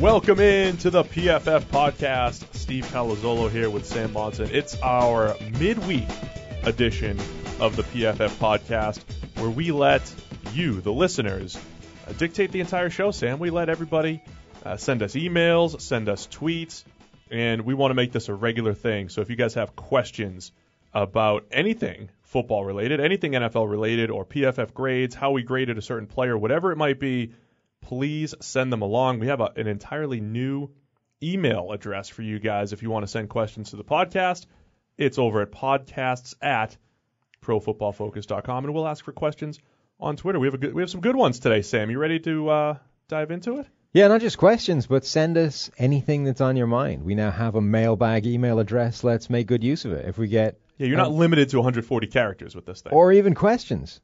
Welcome in to the PFF podcast. Steve Palazzolo here with Sam Monson. It's our midweek edition of the PFF podcast where we let you, the listeners, dictate the entire show, Sam. We let everybody send us emails, send us tweets, and we want to make this a regular thing. So if you guys have questions about anything football related, anything NFL related, or PFF grades, how we graded a certain player, whatever it might be, please send them along. We have an entirely new email address for you guys if you want to send questions to the podcast. It's over at podcasts@profootballfocus.com, and we'll ask for questions on Twitter. We have some good ones today, Sam. You ready to dive into it? Yeah, not just questions, but send us anything that's on your mind. We now have a mailbag email address. Let's make good use of it. If we get you're not limited to 140 characters with this thing. Or even questions.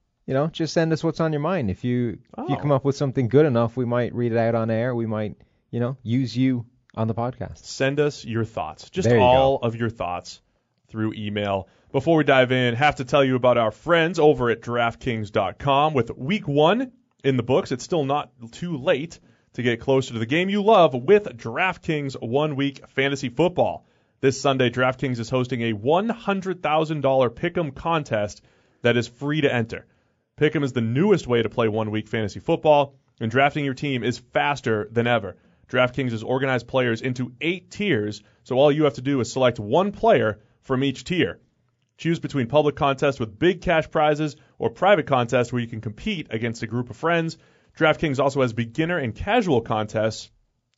Just send us what's on your mind. If you come up with something good enough, we might read it out on air. We might, use you on the podcast. Send us your thoughts. Just all of your thoughts through email. Before we dive in, have to tell you about our friends over at DraftKings.com. With week 1 in the books, it's still not too late to get closer to the game you love with DraftKings 1-week fantasy football. This Sunday, DraftKings is hosting a $100,000 Pick'em contest that is free to enter. Pick'em is the newest way to play 1-week fantasy football, and drafting your team is faster than ever. DraftKings has organized players into 8 tiers, so all you have to do is select one player from each tier. Choose between public contests with big cash prizes or private contests where you can compete against a group of friends. DraftKings also has beginner and casual contests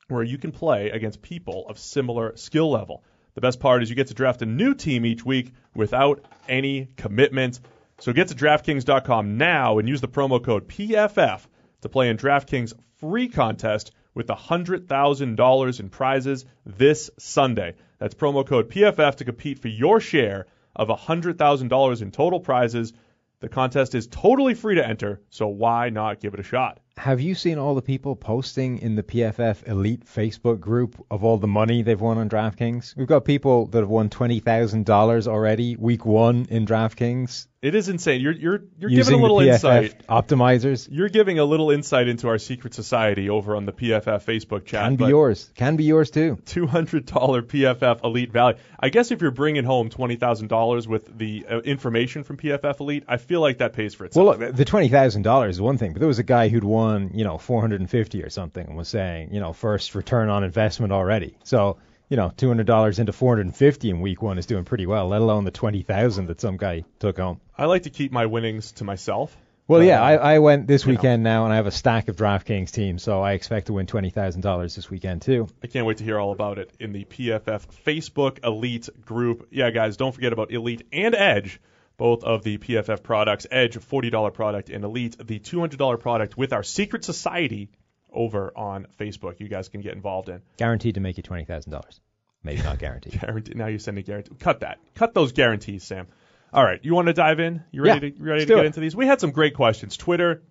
where you can play against people of similar skill level. The best part is you get to draft a new team each week without any commitment. So get to DraftKings.com now and use the promo code PFF to play in DraftKings' free contest with $100,000 in prizes this Sunday. That's promo code PFF to compete for your share of $100,000 in total prizes. The contest is totally free to enter, so why not give it a shot? Have you seen all the people posting in the PFF Elite Facebook group of all the money they've won on DraftKings? We've got people that have won $20,000 already, week 1 in DraftKings. It is insane. You're giving a little insight. Optimizers. You're giving a little insight into our secret society over on the PFF Facebook chat. Can be yours. Can be yours too. $200 PFF Elite value. I guess if you're bringing home $20,000 with the information from PFF Elite, I feel like that pays for itself. Well, look, the $20,000 is one thing, but there was a guy who'd won, $450 or something and was saying, first return on investment already. So, $200 into $450 in week 1 is doing pretty well, let alone the $20,000 that some guy took home. I like to keep my winnings to myself. Well, yeah, I went this weekend now, and I have a stack of DraftKings teams, so I expect to win $20,000 this weekend too. I can't wait to hear all about it in the PFF Facebook Elite group. Yeah, guys, don't forget about Elite and Edge, both of the PFF products. Edge, a $40 product, and Elite, the $200 product with our secret society over on Facebook. You guys can get involved in. Guaranteed to make you $20,000. Maybe not guaranteed. Guaranteed. Now you're sending guarantee. Cut that. Cut those guarantees, Sam. All right, you want to dive in? You ready to get into these? We had some great questions. Twitter,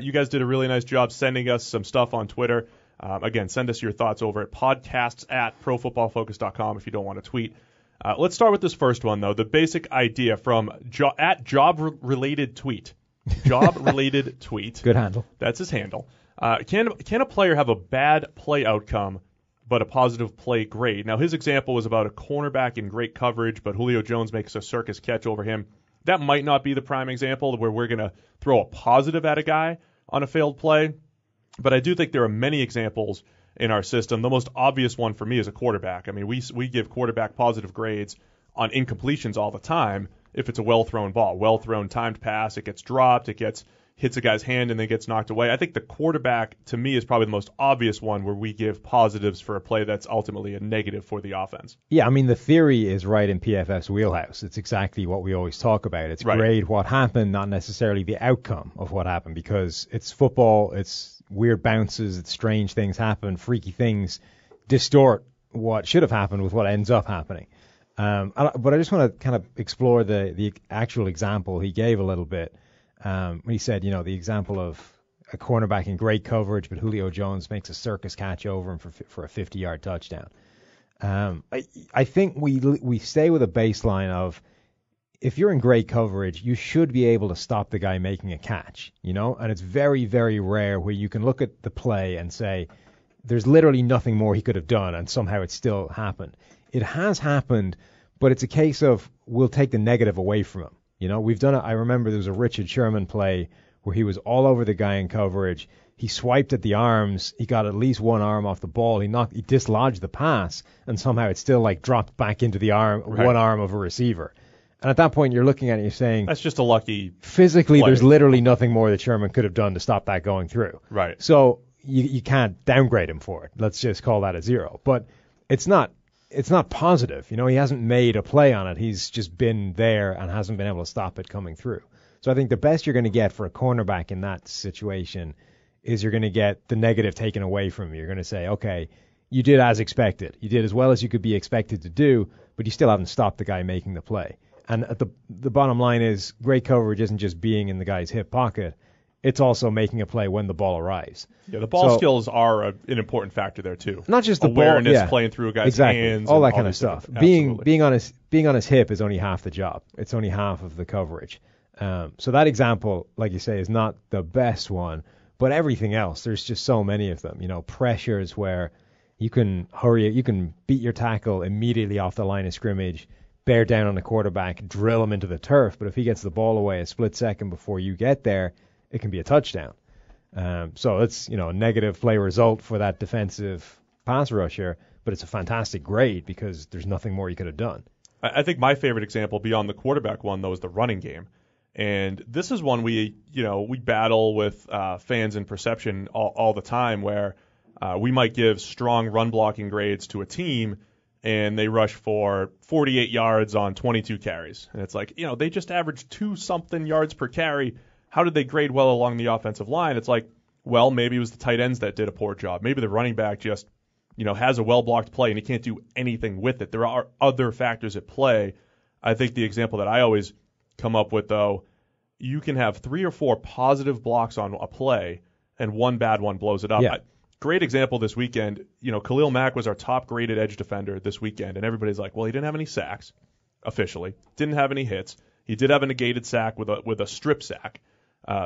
you guys did a really nice job sending us some stuff on Twitter. Again, send us your thoughts over at podcasts@profootballfocus.com if you don't want to tweet. Let's start with this first one, though. The basic idea from at job-related tweet. Job-related tweet. Good handle. That's his handle. Can a player have a bad play outcome but a positive play grade? Now, his example was about a cornerback in great coverage, but Julio Jones makes a circus catch over him. That might not be the prime example where we're going to throw a positive at a guy on a failed play, but I do think there are many examples in our system. The most obvious one for me is a quarterback. I mean, we give quarterback positive grades on incompletions all the time if it's a well-thrown ball, well-thrown timed pass, it gets dropped, hits a guy's hand and then gets knocked away. I think the quarterback, to me, is probably the most obvious one where we give positives for a play that's ultimately a negative for the offense. Yeah, I mean, the theory is right in PFF's wheelhouse. It's exactly what we always talk about. It's grade what happened, not necessarily the outcome of what happened, because it's football, it's weird bounces, it's strange things happen, freaky things distort what should have happened with what ends up happening. But I just want to kind of explore the actual example he gave a little bit. He said, the example of a cornerback in great coverage, but Julio Jones makes a circus catch over him for a 50-yard touchdown. I think we stay with a baseline of, if you're in great coverage, you should be able to stop the guy making a catch, and it's very, very rare where you can look at the play and say, there's literally nothing more he could have done, and somehow it still happened. It has happened, but it's a case of we'll take the negative away from him. You know, we've done it. I remember there was a Richard Sherman play where he was all over the guy in coverage. He swiped at the arms. He got at least one arm off the ball. He dislodged the pass, and somehow it still like dropped back into the one arm of a receiver. And at that point, you're looking at it, you're saying, that's just a lucky physically, play. There's literally nothing more that Sherman could have done to stop that going through. Right. So you can't downgrade him for it. Let's just call that a 0. But it's not positive. You know, he hasn't made a play on it. He's just been there and hasn't been able to stop it coming through. So I think the best you're going to get for a cornerback in that situation is you're going to get the negative taken away from you. You're going to say, okay, you did as expected. You did as well as you could be expected to do, but you still haven't stopped the guy making the play. And the bottom line is great coverage isn't just being in the guy's hip pocket. It's also making a play when the ball arrives. Yeah, the ball skills are an important factor there too. Not just the awareness, ball, playing through a guy's hands, all that kind of stuff. Being on his hip is only half the job. It's only half of the coverage. So that example, like you say, is not the best one. But everything else, there's just so many of them. You know, pressures where you can beat your tackle immediately off the line of scrimmage, bear down on the quarterback, drill him into the turf. But if he gets the ball away a split second before you get there, it can be a touchdown. So it's, you know, a negative play result for that defensive pass rusher, but it's a fantastic grade because there's nothing more you could have done. I think my favorite example beyond the quarterback one, though, is the running game. And this is one we battle with fans and perception all the time, where we might give strong run blocking grades to a team and they rush for 48 yards on 22 carries. And it's like, you know, they just averaged 2-something yards per carry. How did they grade well along the offensive line? It's like, well, maybe it was the tight ends that did a poor job. Maybe the running back just, you know, has a well-blocked play and he can't do anything with it. There are other factors at play. I think the example that I always come up with, though, you can have 3 or 4 positive blocks on a play and one bad one blows it up. Yeah. Great example this weekend. You know, Khalil Mack was our top-graded edge defender this weekend, and everybody's like, well, he didn't have any sacks officially, didn't have any hits. He did have a negated sack with a strip sack.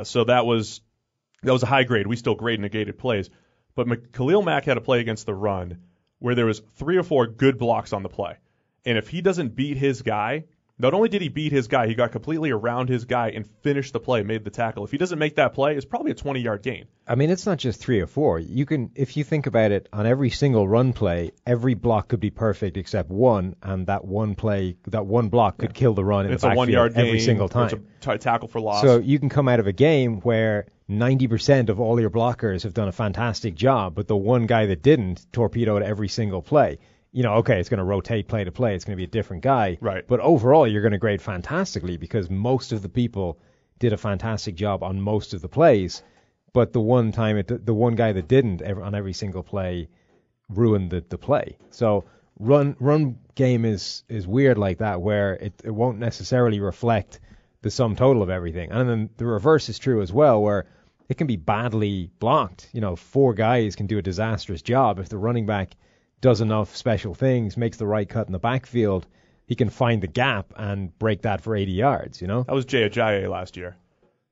So that was a high grade. We still grade negated plays. But Khalil Mack had a play against the run where there was 3 or 4 good blocks on the play. And if he doesn't beat his guy, not only did he beat his guy, he got completely around his guy and finished the play, made the tackle. If he doesn't make that play, it's probably a 20-yard gain. I mean, it's not just 3 or 4. You can, if you think about it, on every single run play, every block could be perfect except one, and that one block could kill the run in the backfield 1-yard gain, every single time. It's a tackle for loss. So you can come out of a game where 90% of all your blockers have done a fantastic job, but the one guy that didn't torpedoed every single play. You know, okay, it's going to rotate play to play. It's going to be a different guy. Right. But overall, you're going to grade fantastically because most of the people did a fantastic job on most of the plays. But the one guy that didn't on every single play ruined the play. So run game is weird like that, where it won't necessarily reflect the sum total of everything. And then the reverse is true as well, where it can be badly blocked. You know, 4 guys can do a disastrous job if the running back does enough special things, makes the right cut in the backfield, he can find the gap and break that for 80 yards, you know? That was Jay Ajayi last year.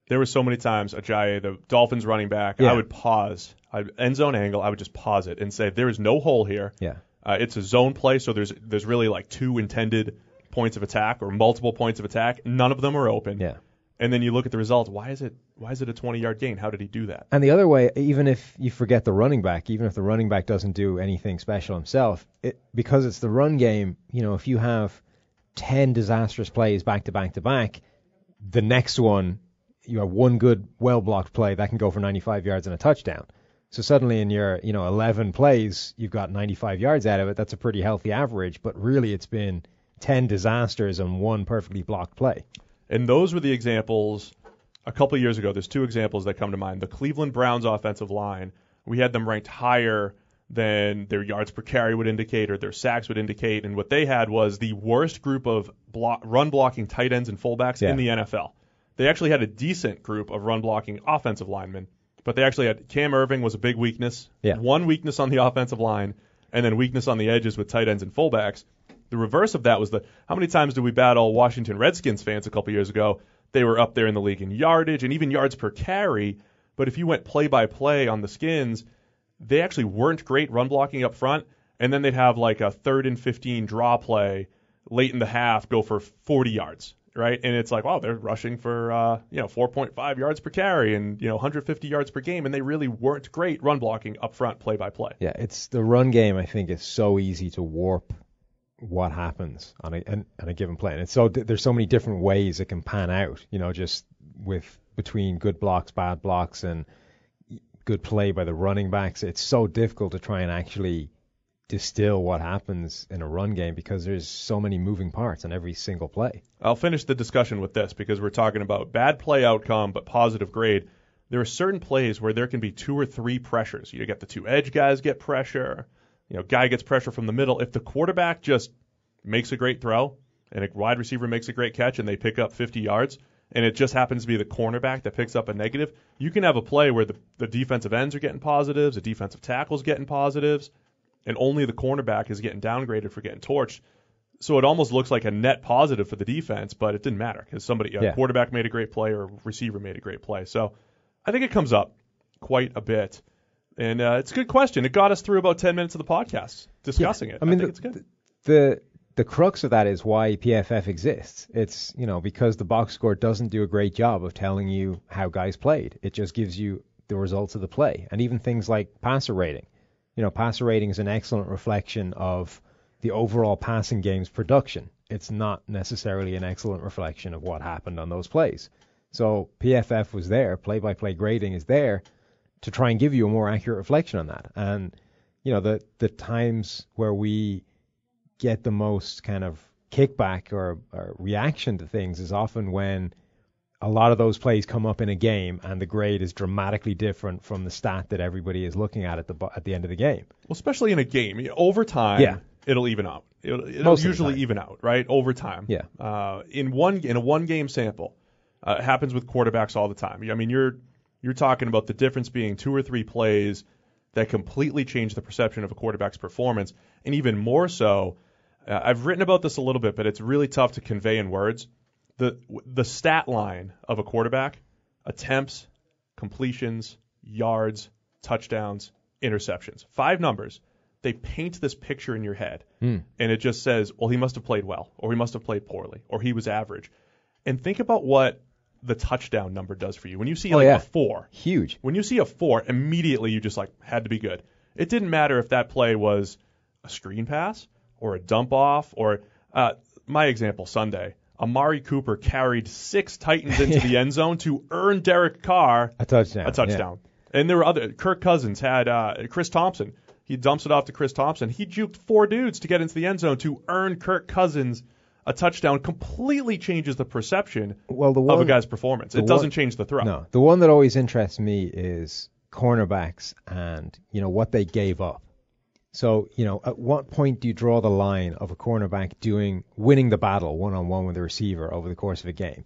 There were so many times Ajayi, the Dolphins running back, I would pause. End zone angle, I would just pause it and say, there is no hole here. Yeah. It's a zone play, so there's really like 2 intended points of attack or multiple points of attack. None of them are open. Yeah. And then you look at the results. Why is it a 20-yard gain? How did he do that? And the other way, even if you forget the running back, even if the running back doesn't do anything special himself, because it's the run game, you know, if you have 10 disastrous plays back to back to back, the next one, you have one good, well-blocked play that can go for 95 yards and a touchdown. So suddenly in your, 11 plays, you've got 95 yards out of it. That's a pretty healthy average, but really it's been 10 disasters and one perfectly blocked play. And those were the examples a couple of years ago. There's 2 examples that come to mind. The Cleveland Browns offensive line, we had them ranked higher than their yards per carry would indicate or their sacks would indicate. And what they had was the worst group of run-blocking tight ends and fullbacks in the NFL. They actually had a decent group of run-blocking offensive linemen, but they actually had Cam Irving was a big weakness, one weakness on the offensive line, and then weakness on the edges with tight ends and fullbacks. The reverse of that was how many times did we battle Washington Redskins fans a couple years ago? They were up there in the league in yardage and even yards per carry. But if you went play by play on the Skins, they actually weren't great run blocking up front, and then they'd have like a 3rd and 15 draw play late in the half go for 40 yards, right? And it's like, wow, they're rushing for 4.5 yards per carry and 150 yards per game, and they really weren't great run blocking up front play by play. Yeah, it's the run game. I think is so easy to warp what happens on a given play, and it's there's so many different ways it can pan out. Just between good blocks, bad blocks, and good play by the running backs. It's so difficult to try and actually distill what happens in a run game because there's so many moving parts on every single play. I'll finish the discussion with this because we're talking about bad play outcome but positive grade. There are certain plays where there can be 2 or 3 pressures. You get the 2 edge guys get pressure. Guy gets pressure from the middle. If the quarterback just makes a great throw and a wide receiver makes a great catch and they pick up 50 yards and it just happens to be the cornerback that picks up a negative, you can have a play where the defensive ends are getting positives, the defensive tackle's getting positives, and only the cornerback is getting downgraded for getting torched. So it almost looks like a net positive for the defense, but it didn't matter because a quarterback made a great play or a receiver made a great play. So I think it comes up quite a bit. And it's a good question. It got us through about 10 minutes of the podcast discussing it. I mean, think it's good. The crux of that is why PFF exists. It's, because the box score doesn't do a great job of telling you how guys played. It just gives you the results of the play. And even things like passer rating. Passer rating is an excellent reflection of the overall passing game's production. It's not necessarily an excellent reflection of what happened on those plays. So PFF was there, play-by-play grading is there to try and give you a more accurate reflection on that. And, the times where we get the most kind of kickback or reaction to things is often when a lot of those plays come up in a game and the grade is dramatically different from the stat that everybody is looking at the end of the game. Well, especially in a game. Over time, it'll even out. It'll usually even out, right? Over time. Yeah. In a one-game sample, it happens with quarterbacks all the time. I mean, you're talking about the difference being 2 or 3 plays that completely change the perception of a quarterback's performance, and even more so, I've written about this a little bit, but it's really tough to convey in words. The stat line of a quarterback: attempts, completions, yards, touchdowns, interceptions. 5 numbers. They paint this picture in your head, and it just says, well, he must have played well, or he must have played poorly, or he was average. And think about what the touchdown number does for you. When you see a 4. Huge. When you see a 4, immediately you just had to be good. It didn't matter if that play was a screen pass or a dump off or my example Sunday. Amari Cooper carried 6 Titans into the end zone to earn Derek Carr a touchdown. Yeah. And there were Kirk Cousins had Chris Thompson. He dumps it off to Chris Thompson. He juked 4 dudes to get into the end zone to earn Kirk Cousins a touchdown. Completely changes the perception of a guy's performance. It doesn't change the throw. No, the one that always interests me is cornerbacks and what they gave up. So, at what point do you draw the line of a cornerback winning the battle one-on-one with the receiver over the course of a game?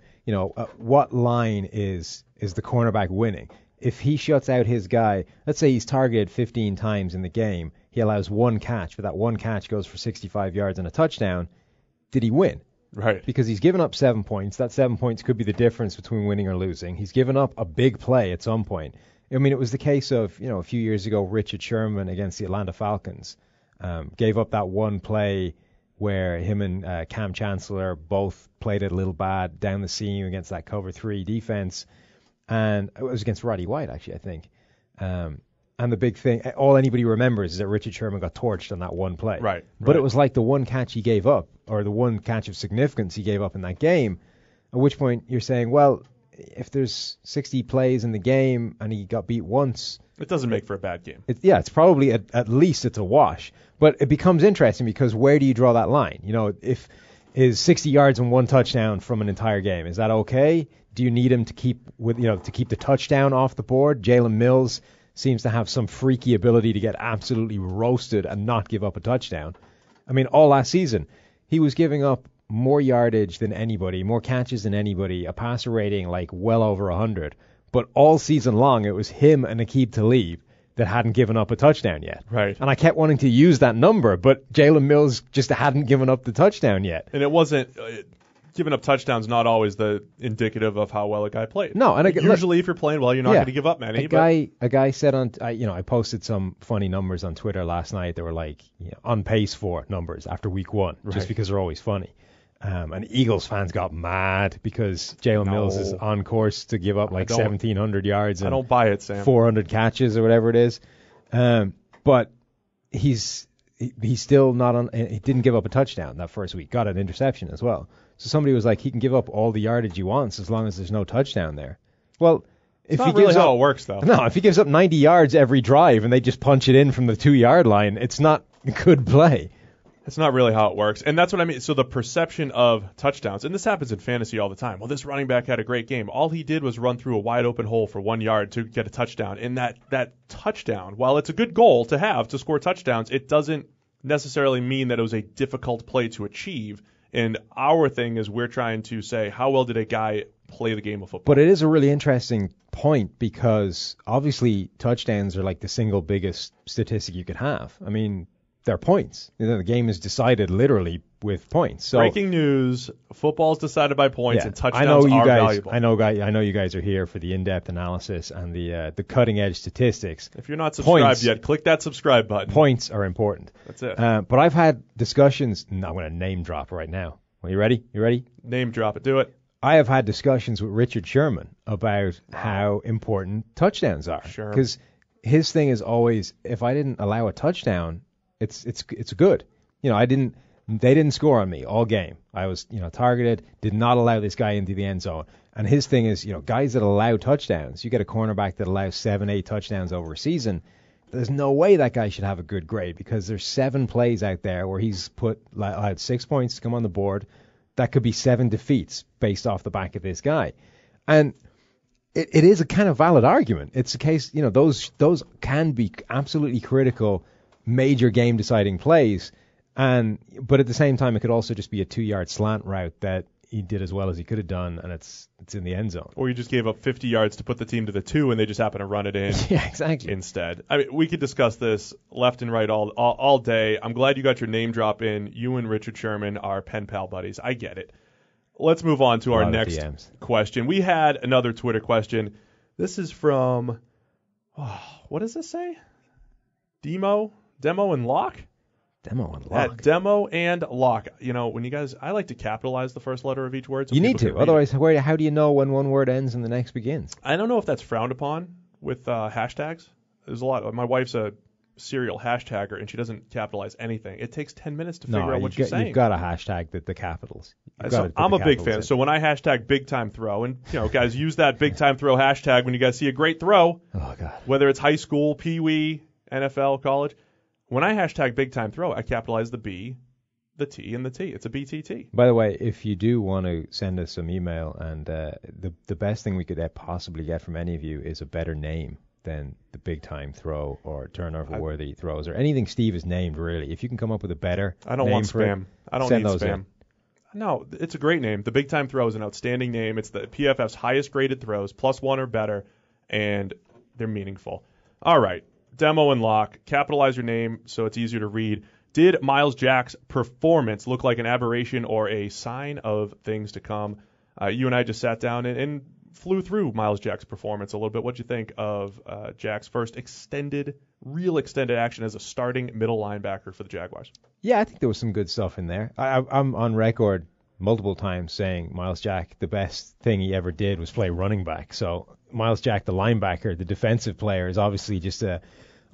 What line is the cornerback winning? If he shuts out his guy, let's say he's targeted 15 times in the game, he allows 1 catch, but that 1 catch goes for 65 yards and a touchdown, did he win? Right. Because he's given up 7 points. That 7 points could be the difference between winning or losing. He's given up a big play at some point. I mean, it was the case of, a few years ago, Richard Sherman against the Atlanta Falcons gave up that one play where him and Cam Chancellor both played it a little bad down the seam against that cover 3 defense. And it was against Roddy White, actually, I think. And the big thing, all anybody remembers is that Richard Sherman got torched on that one play. Right. But it was like the one catch he gave up, or the one catch of significance he gave up in that game, at which point you're saying, well, if there's 60 plays in the game and he got beat once, it doesn't make for a bad game. It's probably at least it's a wash. But it becomes interesting because where do you draw that line? If is 60 yards and 1 touchdown from an entire game, is that okay? Do you need him to keep the touchdown off the board? Jalen Mills seems to have some freaky ability to get absolutely roasted and not give up a touchdown. I mean, all last season, he was giving up more yardage than anybody, more catches than anybody, a passer rating like well over 100. But all season long, it was him and Aqib Talib that hadn't given up a touchdown yet. Right. And I kept wanting to use that number, but Jalen Mills just hadn't given up the touchdown yet. And it wasn't giving up touchdowns not always the indicative of how well a guy played. No, and usually if you're playing well, you're not going to give up many. A guy said I posted some funny numbers on Twitter last night. They were like on pace for numbers after week 1, just because they're always funny. And Eagles fans got mad because Jalen Mills is on course to give up 1,700 yards. And I don't buy it, Sam. 400 catches or whatever it is. But he's still not on. He didn't give up a touchdown that first week. Got an interception as well. So somebody was like, he can give up all the yardage he wants as long as there's no touchdown there. Well, if he gives how it works though. No, if he gives up 90 yards every drive and they just punch it in from the 2-yard line, it's not good play. That's not really how it works. And that's what I mean. So the perception of touchdowns, and this happens in fantasy all the time. Well, this running back had a great game. All he did was run through a wide open hole for 1 yard to get a touchdown. And that touchdown, while it's a good goal to have to score touchdowns, it doesn't necessarily mean that it was a difficult play to achieve. And our thing is we're trying to say, how well did a guy play the game of football? But it is a really interesting point because obviously touchdowns are like the single biggest statistic you could have. I mean, they're points. The game is decided literally with points. So, breaking news: football is decided by points, and touchdowns are valuable. I know you guys are here for the in-depth analysis and the cutting-edge statistics. If you're not subscribed yet, click that subscribe button. Points are important. That's it. But I've had discussions. I'm going to name drop right now. Are you ready? Name drop it. Do it. I have had discussions with Richard Sherman about how important touchdowns are. Sure. Because his thing is always, if I didn't allow a touchdown, it's good. They didn't score on me all game. I was, targeted, did not allow this guy into the end zone. And his thing is, guys that allow touchdowns, you get a cornerback that allows 7-8 touchdowns over a season, there's no way that guy should have a good grade because there's 7 plays out there where he's allowed 6 points to come on the board. That could be 7 defeats based off the back of this guy. And it is a kind of valid argument. It's a case, those can be absolutely critical major game deciding plays, but at the same time it could also just be a 2-yard slant route that he did as well as he could have done, and it's in the end zone. Or you just gave up 50 yards to put the team to the 2 and they just happen to run it in. Yeah, exactly. Instead. I mean, we could discuss this left and right all day. I'm glad you got your name drop in. You and Richard Sherman are pen pal buddies. I get it. Let's move on to our next question. We had another Twitter question. This is from what does this say? Demo and Lock? Demo and Lock. At Demo and Lock. When you guys, I like to capitalize the first letter of each word. So you need to. Otherwise, how do you know when one word ends and the next begins? I don't know if that's frowned upon with hashtags. There's a lot. My wife's a serial hashtagger, and she doesn't capitalize anything. It takes 10 minutes to figure out what she's saying. You've got to hashtag the capitals. I'm a big fan. So when I hashtag big time throw, and guys use that big time throw hashtag when you guys see a great throw. Oh God. Whether it's high school, pee-wee, NFL, college. When I hashtag big time throw, I capitalize the B, the T, and the T. It's a BTT. By the way, if you do want to send us some email, and the best thing we could possibly get from any of you is a better name than the big time throw or turnover worthy throws or anything Steve has named, really. If you can come up with a better I don't name want spam. I don't need spam. In. No, it's a great name. The big time throw is an outstanding name. It's the PFF's highest graded throws, +1 or better, and they're meaningful. All right. Demo and Lock, capitalize your name so it's easier to read. Did Miles Jack's performance look like an aberration or a sign of things to come? You and I just sat down and flew through Miles Jack's performance a little bit. What'd you think of Jack's first real extended action as a starting middle linebacker for the Jaguars? Yeah, I think there was some good stuff in there. I'm on record multiple times saying Miles Jack, the best thing he ever did was play running back. So Miles Jack, the linebacker, the defensive player, is obviously just a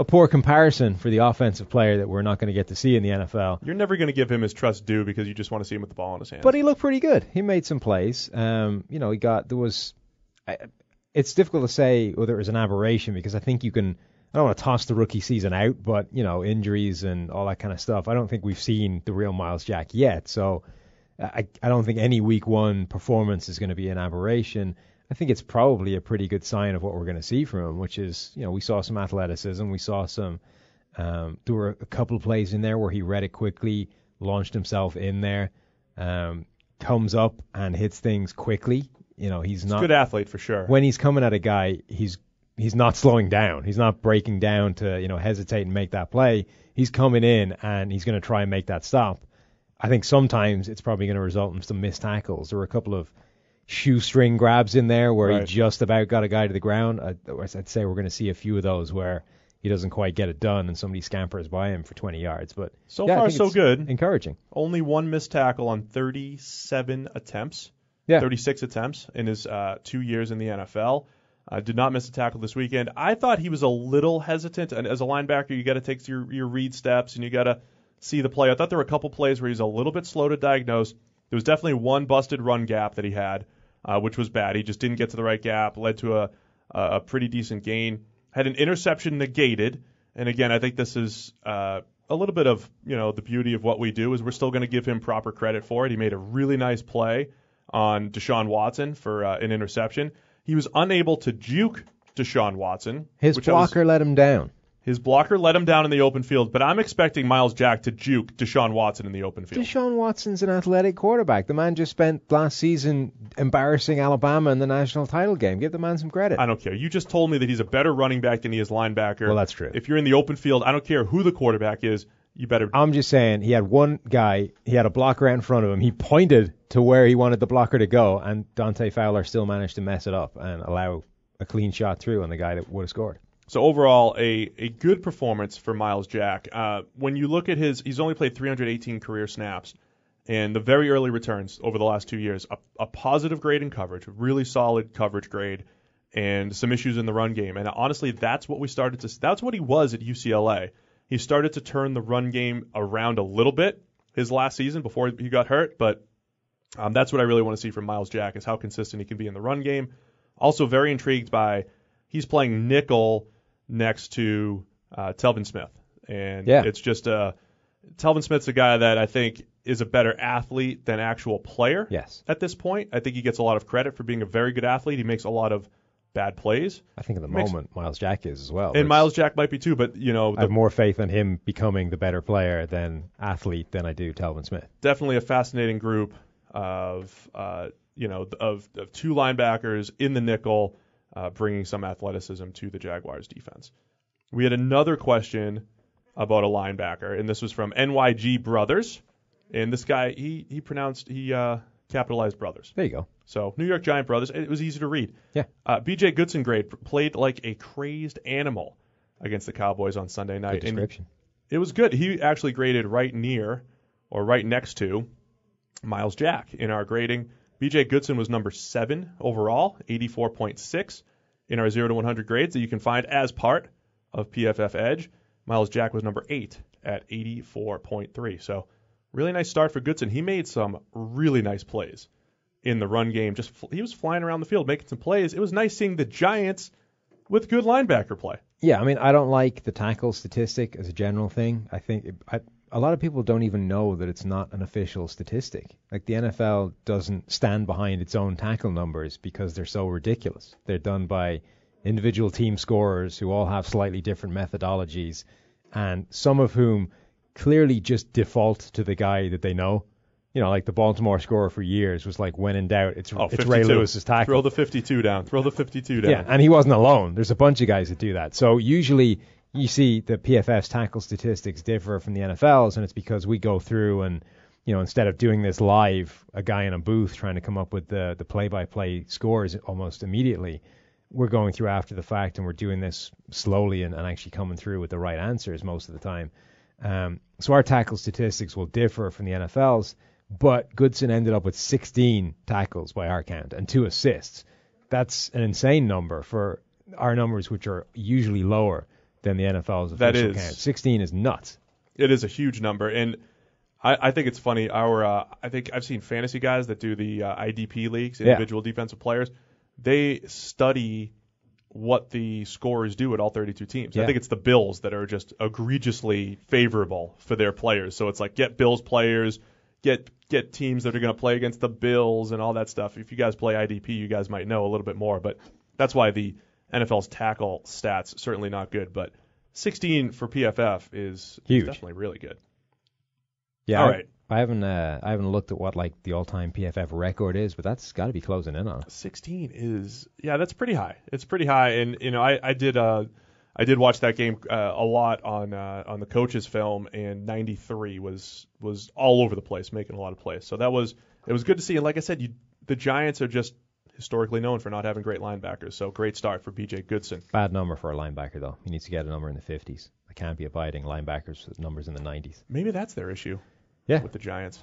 poor comparison for the offensive player that we're not going to get to see in the NFL. You're never going to give him his trust due because you just want to see him with the ball in his hands. But he looked pretty good. He made some plays. It's difficult to say whether it was an aberration because I think I don't want to toss the rookie season out, but, injuries and all that kind of stuff. I don't think we've seen the real Miles Jack yet. So I don't think any week 1 performance is going to be an aberration. I think it's probably a pretty good sign of what we're going to see from him, which is, we saw some athleticism. We saw some, there were a couple of plays in there where he read it quickly, launched himself in there, comes up and hits things quickly. He's not a good athlete for sure. When he's coming at a guy, he's not slowing down. He's not breaking down to, hesitate and make that play. He's coming in and he's going to try and make that stop. I think sometimes it's probably going to result in some missed tackles. There were a couple of shoestring grabs in there where he just about got a guy to the ground. I'd say we're going to see a few of those where he doesn't quite get it done and somebody scampers by him for 20 yards. But so far, so good. Encouraging. Only one missed tackle on 37 attempts. Yeah. 36 attempts in his 2 years in the NFL. Did not miss a tackle this weekend. I thought he was a little hesitant. And as a linebacker, you got to take your read steps and you got to see the play. I thought there were a couple plays where he's a little bit slow to diagnose. There was definitely one busted run gap that he had, which was bad. He just didn't get to the right gap, led to a pretty decent gain. Had an interception negated. And again, I think this is a little bit of, the beauty of what we do is we're still going to give him proper credit for it. He made a really nice play on Deshaun Watson for an interception. He was unable to juke Deshaun Watson. His blocker let him down. His blocker let him down in the open field, but I'm expecting Myles Jack to juke Deshaun Watson in the open field. Deshaun Watson's an athletic quarterback. The man just spent last season embarrassing Alabama in the national title game. Give the man some credit. I don't care. You just told me that he's a better running back than he is linebacker. Well, that's true. If you're in the open field, I don't care who the quarterback is. You better. I'm just saying he had one guy, he had a blocker out in front of him. He pointed to where he wanted the blocker to go, and Dante Fowler still managed to mess it up and allow a clean shot through on the guy that would have scored. So overall, a good performance for Myles Jack. When you look at he's only played 318 career snaps, and the very early returns over the last 2 years, a positive grade in coverage, really solid coverage grade, and some issues in the run game. And honestly, that's what he was at UCLA. He started to turn the run game around a little bit his last season before he got hurt, but that's what I really want to see from Myles Jack is how consistent he can be in the run game. Also very intrigued by he's playing nickel next to Telvin Smith. And it's just Telvin Smith's a guy that I think is a better athlete than actual player at this point. I think he gets a lot of credit for being a very good athlete. He makes a lot of bad plays. I think at the moment Myles Jack is as well. And Myles Jack might be too, but I have more faith in him becoming the better player than athlete than I do Telvin Smith. Definitely a fascinating group of two linebackers in the nickel, bringing some athleticism to the Jaguars defense. We had another question about a linebacker, and this was from NYG Brothers. And this guy, he capitalized brothers. There you go. So New York Giant Brothers. It was easy to read. Yeah. B.J. Goodson grade played like a crazed animal against the Cowboys on Sunday night. Good description. And it was good. He actually graded right near or right next to Myles Jack in our grading. B.J. Goodson was number 7 overall, 84.6 in our 0 to 100 grades that you can find as part of PFF Edge. Myles Jack was number 8 at 84.3. So really nice start for Goodson. He made some really nice plays in the run game. He was flying around the field making some plays. It was nice seeing the Giants with good linebacker play. Yeah, I mean, I don't like the tackle statistic as a general thing. I think a lot of people don't even know that it's not an official statistic. Like the NFL doesn't stand behind its own tackle numbers because they're so ridiculous. They're done by individual team scorers who all have slightly different methodologies, and some of whom clearly just default to the guy that they know. Like the Baltimore scorer for years was like, when in doubt, it's Ray Lewis's tackle. Throw the 52 down. Yeah, and he wasn't alone. There's a bunch of guys that do that. So usually you see the PFF's tackle statistics differ from the NFL's, and it's because we go through and, instead of doing this live, a guy in a booth trying to come up with the play-by-play scores almost immediately, we're going through after the fact, and we're doing this slowly and actually coming through with the right answers most of the time. So our tackle statistics will differ from the NFL's, but Goodson ended up with 16 tackles by our count and 2 assists. That's an insane number for our numbers, which are usually lower than the NFL's official count. 16 is nuts. It is a huge number, and I think it's funny. I think I've seen fantasy guys that do the IDP leagues, individual defensive players. They study what the scorers do at all 32 teams. I think it's the Bills that are just egregiously favorable for their players. So it's like get Bills players, get teams that are going to play against the Bills and all that stuff. If you guys play IDP, you guys might know a little bit more. But that's why the NFL's tackle stats certainly not good. But 16 for PFF is definitely really good. Yeah. All right. I haven't looked at what like the all-time PFF record is, but that's got to be closing in on it. 16 is that's pretty high. It's pretty high, and I did a I did watch that game a lot on the coach's film, and 93 was all over the place, making a lot of plays. So it was good to see. And like I said, the Giants are just historically known for not having great linebackers. So great start for B.J. Goodson. Bad number for a linebacker, though. He needs to get a number in the 50s. I can't be abiding linebackers with numbers in the 90s. Maybe that's their issue. Yeah. With the Giants.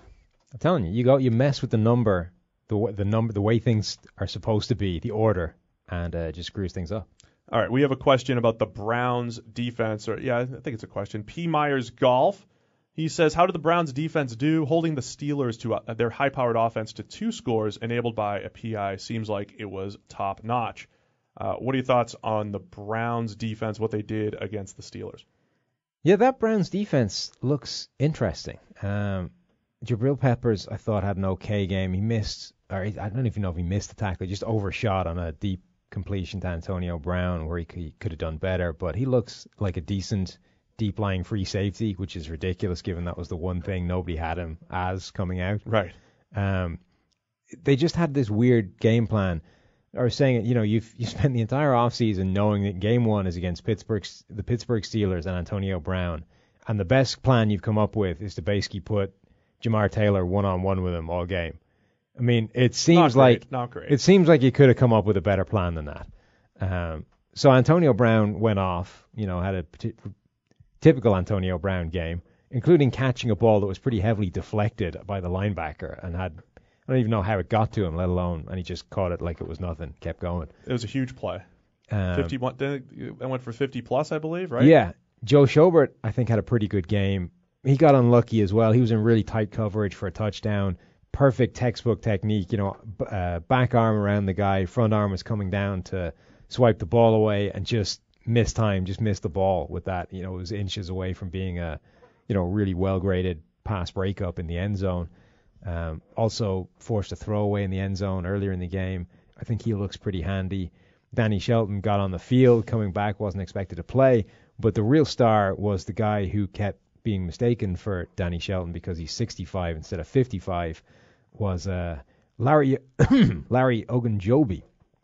I'm telling you, you mess with the number, the way things are supposed to be, the order, and it just screws things up. All right, we have a question about the Browns defense. I think it's a question. P. Myers Golf. He says, how did the Browns defense do holding the Steelers to their high-powered offense to 2 scores enabled by a PI? Seems like it was top-notch. What are your thoughts on the Browns defense, what they did against the Steelers? Yeah, that Browns defense looks interesting. Jabril Peppers, I thought, had an okay game. He missed, or I don't even know if he missed the tackle. He just overshot on a deep completion to Antonio Brown where he could have done better. But he looks like a decent deep-lying free safety, which is ridiculous given that was the one thing nobody had him as coming out. Right. They just had this weird game plan. I was saying, you spent the entire offseason knowing that game 1 is against the Pittsburgh Steelers and Antonio Brown, and the best plan you've come up with is to basically put Jamar Taylor one-on-one with him all game. I mean, it seems not great. It seems like you could have come up with a better plan than that. So Antonio Brown went off, had a typical Antonio Brown game, including catching a ball that was pretty heavily deflected by the linebacker and had, I don't even know how it got to him, let alone, and he just caught it like it was nothing, kept going. It was a huge play. 51. I went for 50 plus, I believe, right? Yeah. Joe Schobert, I think, had a pretty good game. He got unlucky as well. He was in really tight coverage for a touchdown. Perfect textbook technique, back arm around the guy, front arm was coming down to swipe the ball away and just missed the ball with that. It was inches away from being a, really well-graded pass breakup in the end zone. Also forced a throwaway in the end zone earlier in the game. I think he looks pretty handy. Danny Shelton got on the field, coming back, wasn't expected to play, but the real star was the guy who kept being mistaken for Danny Shelton because he's 65 instead of 55, was Larry Ogunjobi.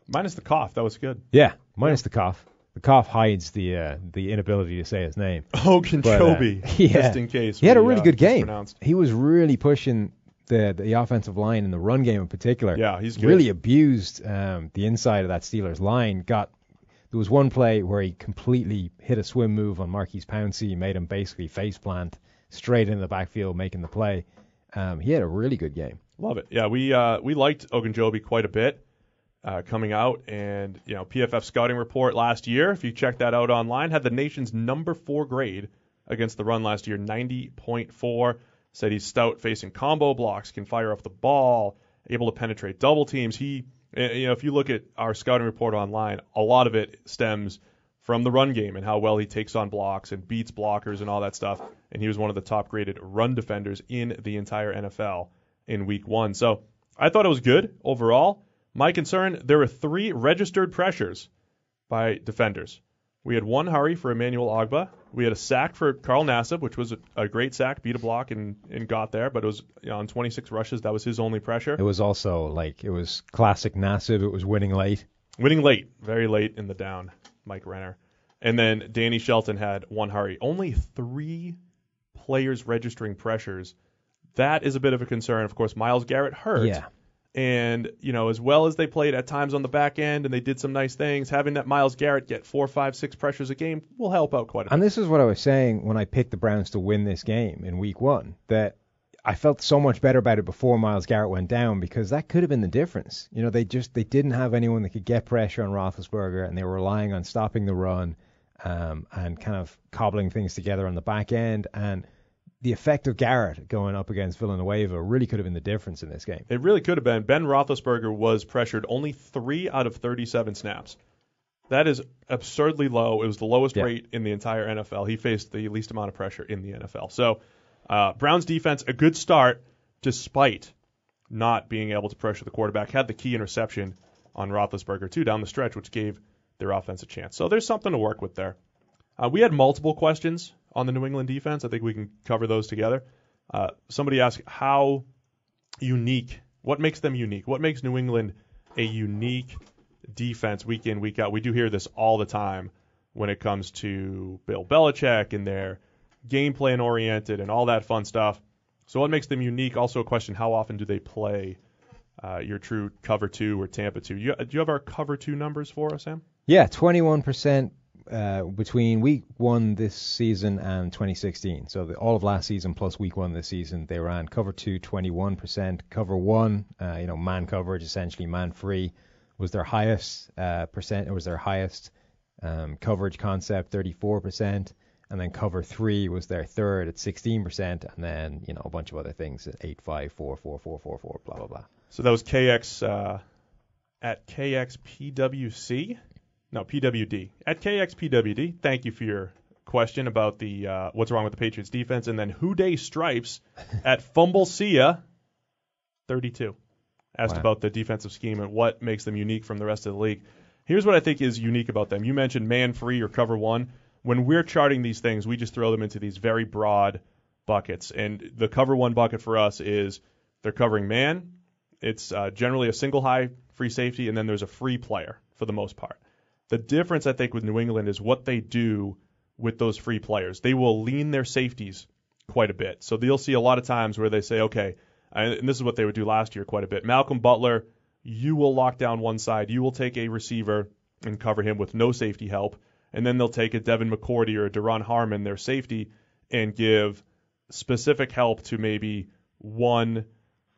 Minus the cough, that was good. Yeah, minus the cough. The cough hides the inability to say his name. Ogunjobi, just in case. He had a really good game. He was really pushing the offensive line in the run game in particular. Yeah, he's good. Really abused the inside of that Steelers line. There was one play where he completely hit a swim move on Marquise Pouncey, made him basically face plant straight into the backfield, making the play. He had a really good game. Love it. Yeah, we liked Ogunjobi quite a bit coming out, and PFF scouting report last year, if you check that out online, had the nation's number 4 grade against the run last year, 90.4. Said he's stout facing combo blocks, can fire off the ball, able to penetrate double teams. If you look at our scouting report online, a lot of it stems from the run game and how well he takes on blocks and beats blockers and all that stuff. And he was one of the top graded run defenders in the entire NFL in week 1. So I thought it was good overall. My concern, there were 3 registered pressures by defenders. We had 1 hurry for Emmanuel Ogbah. We had a sack for Carl Nassib, which was a great sack, beat a block and got there, but it was on 26 rushes. That was his only pressure. It was also it was classic Nassib. It was winning late. Winning late, very late in the down, Mike Renner. And then Danny Shelton had 1 hurry. Only 3 players registering pressures. That is a bit of a concern. Of course, Myles Garrett hurt. Yeah. And, as well as they played at times on the back end and they did some nice things, having that Myles Garrett get 4, 5, 6 pressures a game will help out quite a bit. And this is what I was saying when I picked the Browns to win this game in week 1, that I felt so much better about it before Myles Garrett went down because that could have been the difference. They didn't have anyone that could get pressure on Roethlisberger, and they were relying on stopping the run and kind of cobbling things together on the back end. And the effect of Garrett going up against Villanueva really could have been the difference in this game. It really could have been. Ben Roethlisberger was pressured only 3 out of 37 snaps. That is absurdly low. It was the lowest rate in the entire NFL. He faced the least amount of pressure in the NFL. So Browns defense, a good start despite not being able to pressure the quarterback. Had the key interception on Roethlisberger, too, down the stretch, which gave their offense a chance. So there's something to work with there. We had multiple questions on the New England defense. I think we can cover those together. Somebody asked how unique, what makes them unique? What makes New England a unique defense week in, week out? We do hear this all the time when it comes to Bill Belichick and their game plan oriented and all that fun stuff. So what makes them unique? Also a question, how often do they play your true cover 2 or Tampa 2? Do you have our cover 2 numbers for us, Sam? Yeah, 21% between week 1 this season and 2016. So all of last season plus week 1 this season, they ran cover 2 21%, cover 1, man coverage, essentially man free, was their highest percent. It was their highest coverage concept, 34%, and then cover 3 was their third at 16%, and then a bunch of other things at 8, 5, 4, 4, 4, 4, 4, blah blah blah. So that was KX at KXPWC. No, PWD. At KXPWD, thank you for your question about the what's wrong with the Patriots defense. And then Houday Stripes at FumbleSia 32 asked about the defensive scheme and what makes them unique from the rest of the league. Here's what I think is unique about them. You mentioned man-free or cover 1. When we're charting these things, we just throw them into these very broad buckets. And the cover 1 bucket for us is they're covering man. It's generally a single high free safety, and then there's a free player for the most part. The difference, I think, with New England is what they do with those free players. They will lean their safeties quite a bit. So you'll see a lot of times where they say, okay, and this is what they would do last year quite a bit. Malcolm Butler, you will lock down one side. You will take a receiver and cover him with no safety help. And then they'll take a Devin McCourty or a Deron Harmon, their safety, and give specific help to maybe one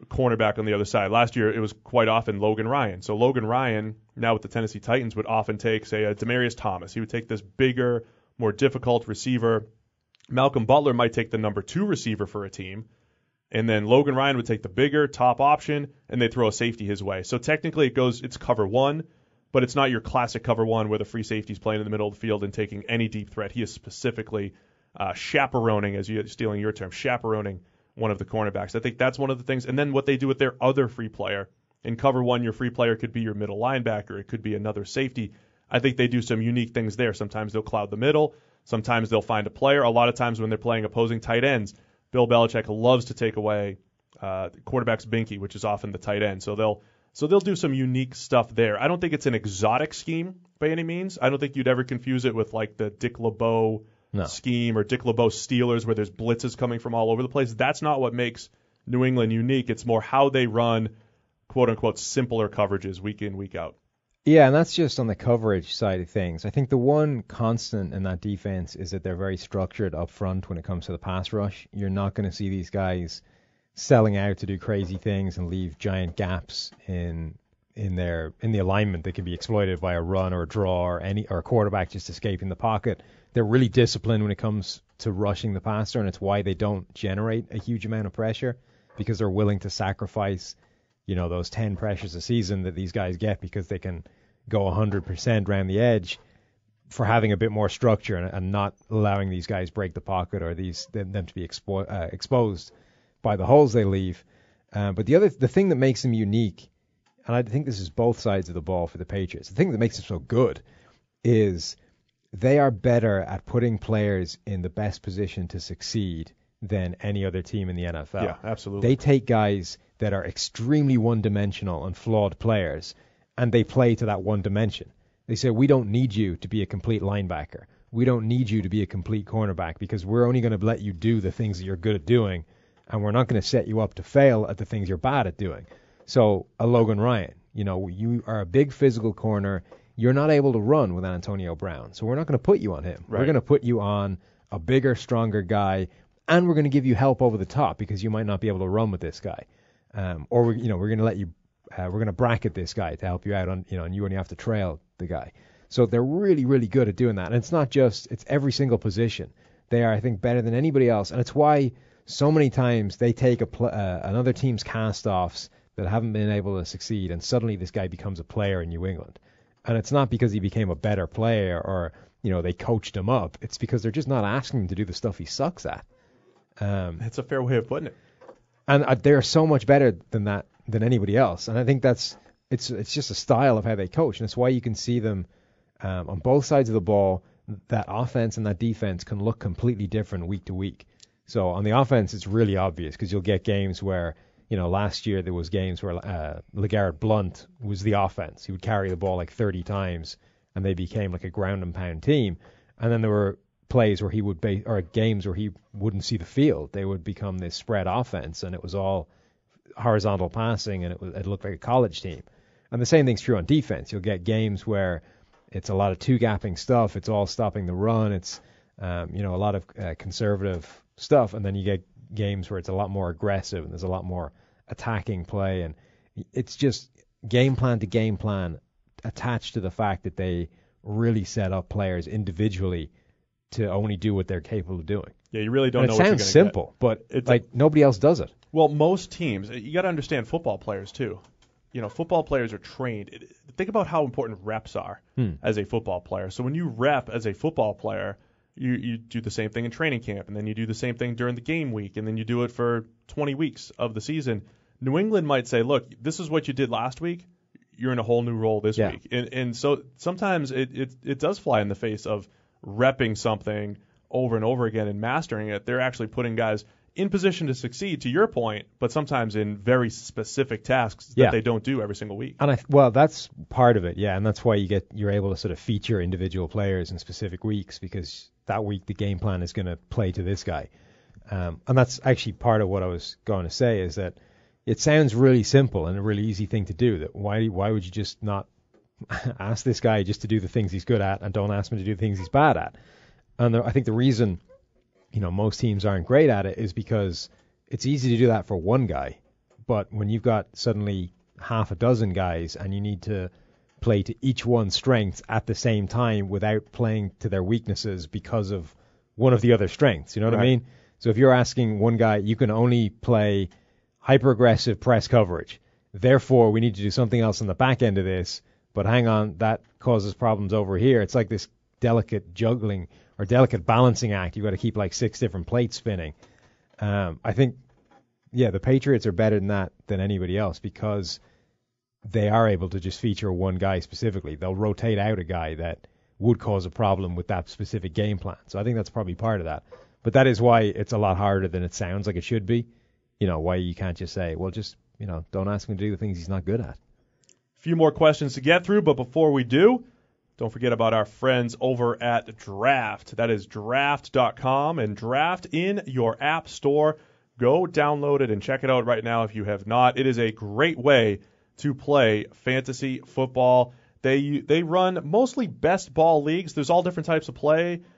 cornerback on the other side. Last year, it was quite often Logan Ryan. So Logan Ryan, now with the Tennessee Titans, would often take, say, a Demaryius Thomas. He would take this bigger, more difficult receiver. Malcolm Butler might take the number 2 receiver for a team. And then Logan Ryan would take the bigger top option, and they throw a safety his way. So technically it's cover 1, but it's not your classic cover 1 where the free safety's playing in the middle of the field and taking any deep threat. He is specifically chaperoning, as you're stealing your term, chaperoning one of the cornerbacks. I think that's one of the things. And then what they do with their other free player. In cover 1, your free player could be your middle linebacker. It could be another safety. I think they do some unique things there. Sometimes they'll cloud the middle. Sometimes they'll find a player. A lot of times when they're playing opposing tight ends, Bill Belichick loves to take away quarterback's binky, which is often the tight end. So they'll do some unique stuff there. I don't think it's an exotic scheme by any means. I don't think you'd ever confuse it with like the Dick LeBeau scheme or Dick LeBeau Steelers where there's blitzes coming from all over the place. That's not what makes New England unique. It's more how they run, quote-unquote, simpler coverages week in, week out. Yeah, and that's just on the coverage side of things. I think the one constant in that defense is that they're very structured up front when it comes to the pass rush. You're not going to see these guys selling out to do crazy things and leave giant gaps in the alignment that can be exploited by a run or a draw or a quarterback just escaping the pocket. They're really disciplined when it comes to rushing the passer, and it's why they don't generate a huge amount of pressure, because they're willing to sacrifice, those 10 pressures a season that these guys get because they can go 100% around the edge for having a bit more structure and not allowing these guys break the pocket or them to be exposed by the holes they leave. But the thing that makes them unique, and I think this is both sides of the ball for the Patriots, the thing that makes them so good is they are better at putting players in the best position to succeed than any other team in the NFL. Yeah, absolutely. They take guys that are extremely one-dimensional and flawed players, and they play to that one dimension. They say, we don't need you to be a complete linebacker. We don't need you to be a complete cornerback because we're only going to let you do the things that you're good at doing, and we're not going to set you up to fail at the things you're bad at doing. So a Logan Ryan, you are a big physical corner. You're not able to run with Antonio Brown, so we're not going to put you on him. Right. We're going to put you on a bigger, stronger guy, and we're going to give you help over the top because you might not be able to run with this guy. Or we're going to let you, we're going to bracket this guy to help you out on, and you only have to trail the guy. So they're really, really good at doing that. And it's not just, it's every single position. They are, I think, better than anybody else. And it's why so many times they take another team's cast-offs that haven't been able to succeed, and suddenly this guy becomes a player in New England. And it's not because he became a better player or, they coached him up. It's because they're just not asking him to do the stuff he sucks at. That's a fair way of putting it. And they're so much better than anybody else. And I think it's just a style of how they coach. And it's why you can see them on both sides of the ball. That offense and that defense can look completely different week to week. So on the offense, it's really obvious because you'll get games where, last year there was games where LeGarrette Blount was the offense. He would carry the ball like 30 times, and they became like a ground and pound team. And then there were plays where he would or games where he wouldn't see the field. They would become this spread offense, and it was all horizontal passing, and it looked like a college team. And the same thing's true on defense. You'll get games where it's a lot of two-gapping stuff. It's all stopping the run. It's a lot of conservative stuff, and then you get games where it's a lot more aggressive and there's a lot more attacking play, and it's just game plan to game plan attached to the fact that they really set up players individually to only do what they're capable of doing. Yeah, you really don't know what you're going to get. It sounds simple, but it's like nobody else does it. Well, most teams, you got to understand football players too. Football players are trained. Think about how important reps are as a football player. So when you rep as a football player, you do the same thing in training camp, and then you do the same thing during the game week, and then you do it for 20 weeks of the season. New England might say, look, this is what you did last week. You're in a whole new role this week. And so sometimes it does fly in the face of repping something over and over again and mastering it. They're actually putting guys in position to succeed, to your point, but sometimes in very specific tasks that they don't do every single week. And that's part of it, and that's why you're able to sort of feature individual players in specific weeks, because that week the game plan is going to play to this guy. And that's actually part of what I was going to say, is that it sounds really simple and a really easy thing to do. That why would you just not ask this guy just to do the things he's good at and don't ask him to do the things he's bad at? And I think the reason most teams aren't great at it is because it's easy to do that for one guy, but when you've got suddenly half a dozen guys and you need to play to each one's strengths at the same time without playing to their weaknesses because of one of the other strengths, you know what I mean? So if you're asking one guy, you can only play hyper-aggressive press coverage, therefore we need to do something else on the back end of this, but hang on, that causes problems over here. It's like this delicate juggling or delicate balancing act. You've got to keep like 6 different plates spinning. I think, the Patriots are better than anybody else because they are able to just feature one guy specifically. They'll rotate out a guy that would cause a problem with that specific game plan. So I think that's probably part of that. But that is why it's a lot harder than it sounds like it should be. Why you can't just say, well, just, don't ask him to do the things he's not good at. A few more questions to get through, but before we do, don't forget about our friends over at Draft. That is draft.com, and Draft in your app store. Go download it and check it out right now if you have not. It is a great way to play fantasy football. They run mostly best ball leagues. There's all different types of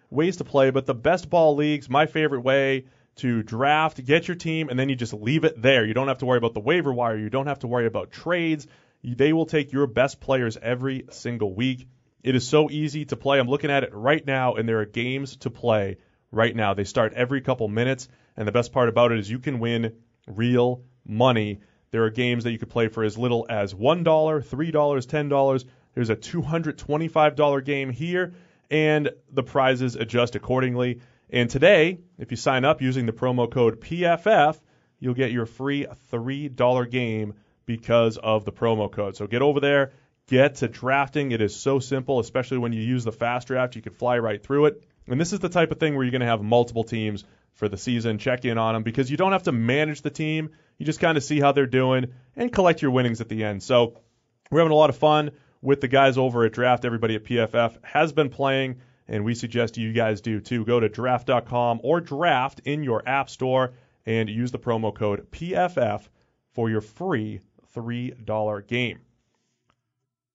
ways to play, but the best ball leagues, my favorite way to draft, get your team, and then you just leave it there. You don't have to worry about the waiver wire. You don't have to worry about trades. They will take your best players every single week. It is so easy to play. I'm looking at it right now, and there are games to play right now. They start every couple minutes, and the best part about it is you can win real money. There are games that you could play for as little as $1, $3, $10. There's a $225 game here, and the prizes adjust accordingly. And today, if you sign up using the promo code PFF, you'll get your free $3 game because of the promo code. So get over there. Get to drafting. It is so simple, especially when you use the fast draft. You can fly right through it. And this is the type of thing where you're going to have multiple teams for the season. Check in on them because you don't have to manage the team. You just kind of see how they're doing and collect your winnings at the end. So we're having a lot of fun with the guys over at Draft. Everybody at PFF has been playing, and we suggest you guys do too. Go to draft.com or Draft in your app store and use the promo code PFF for your free $3 game.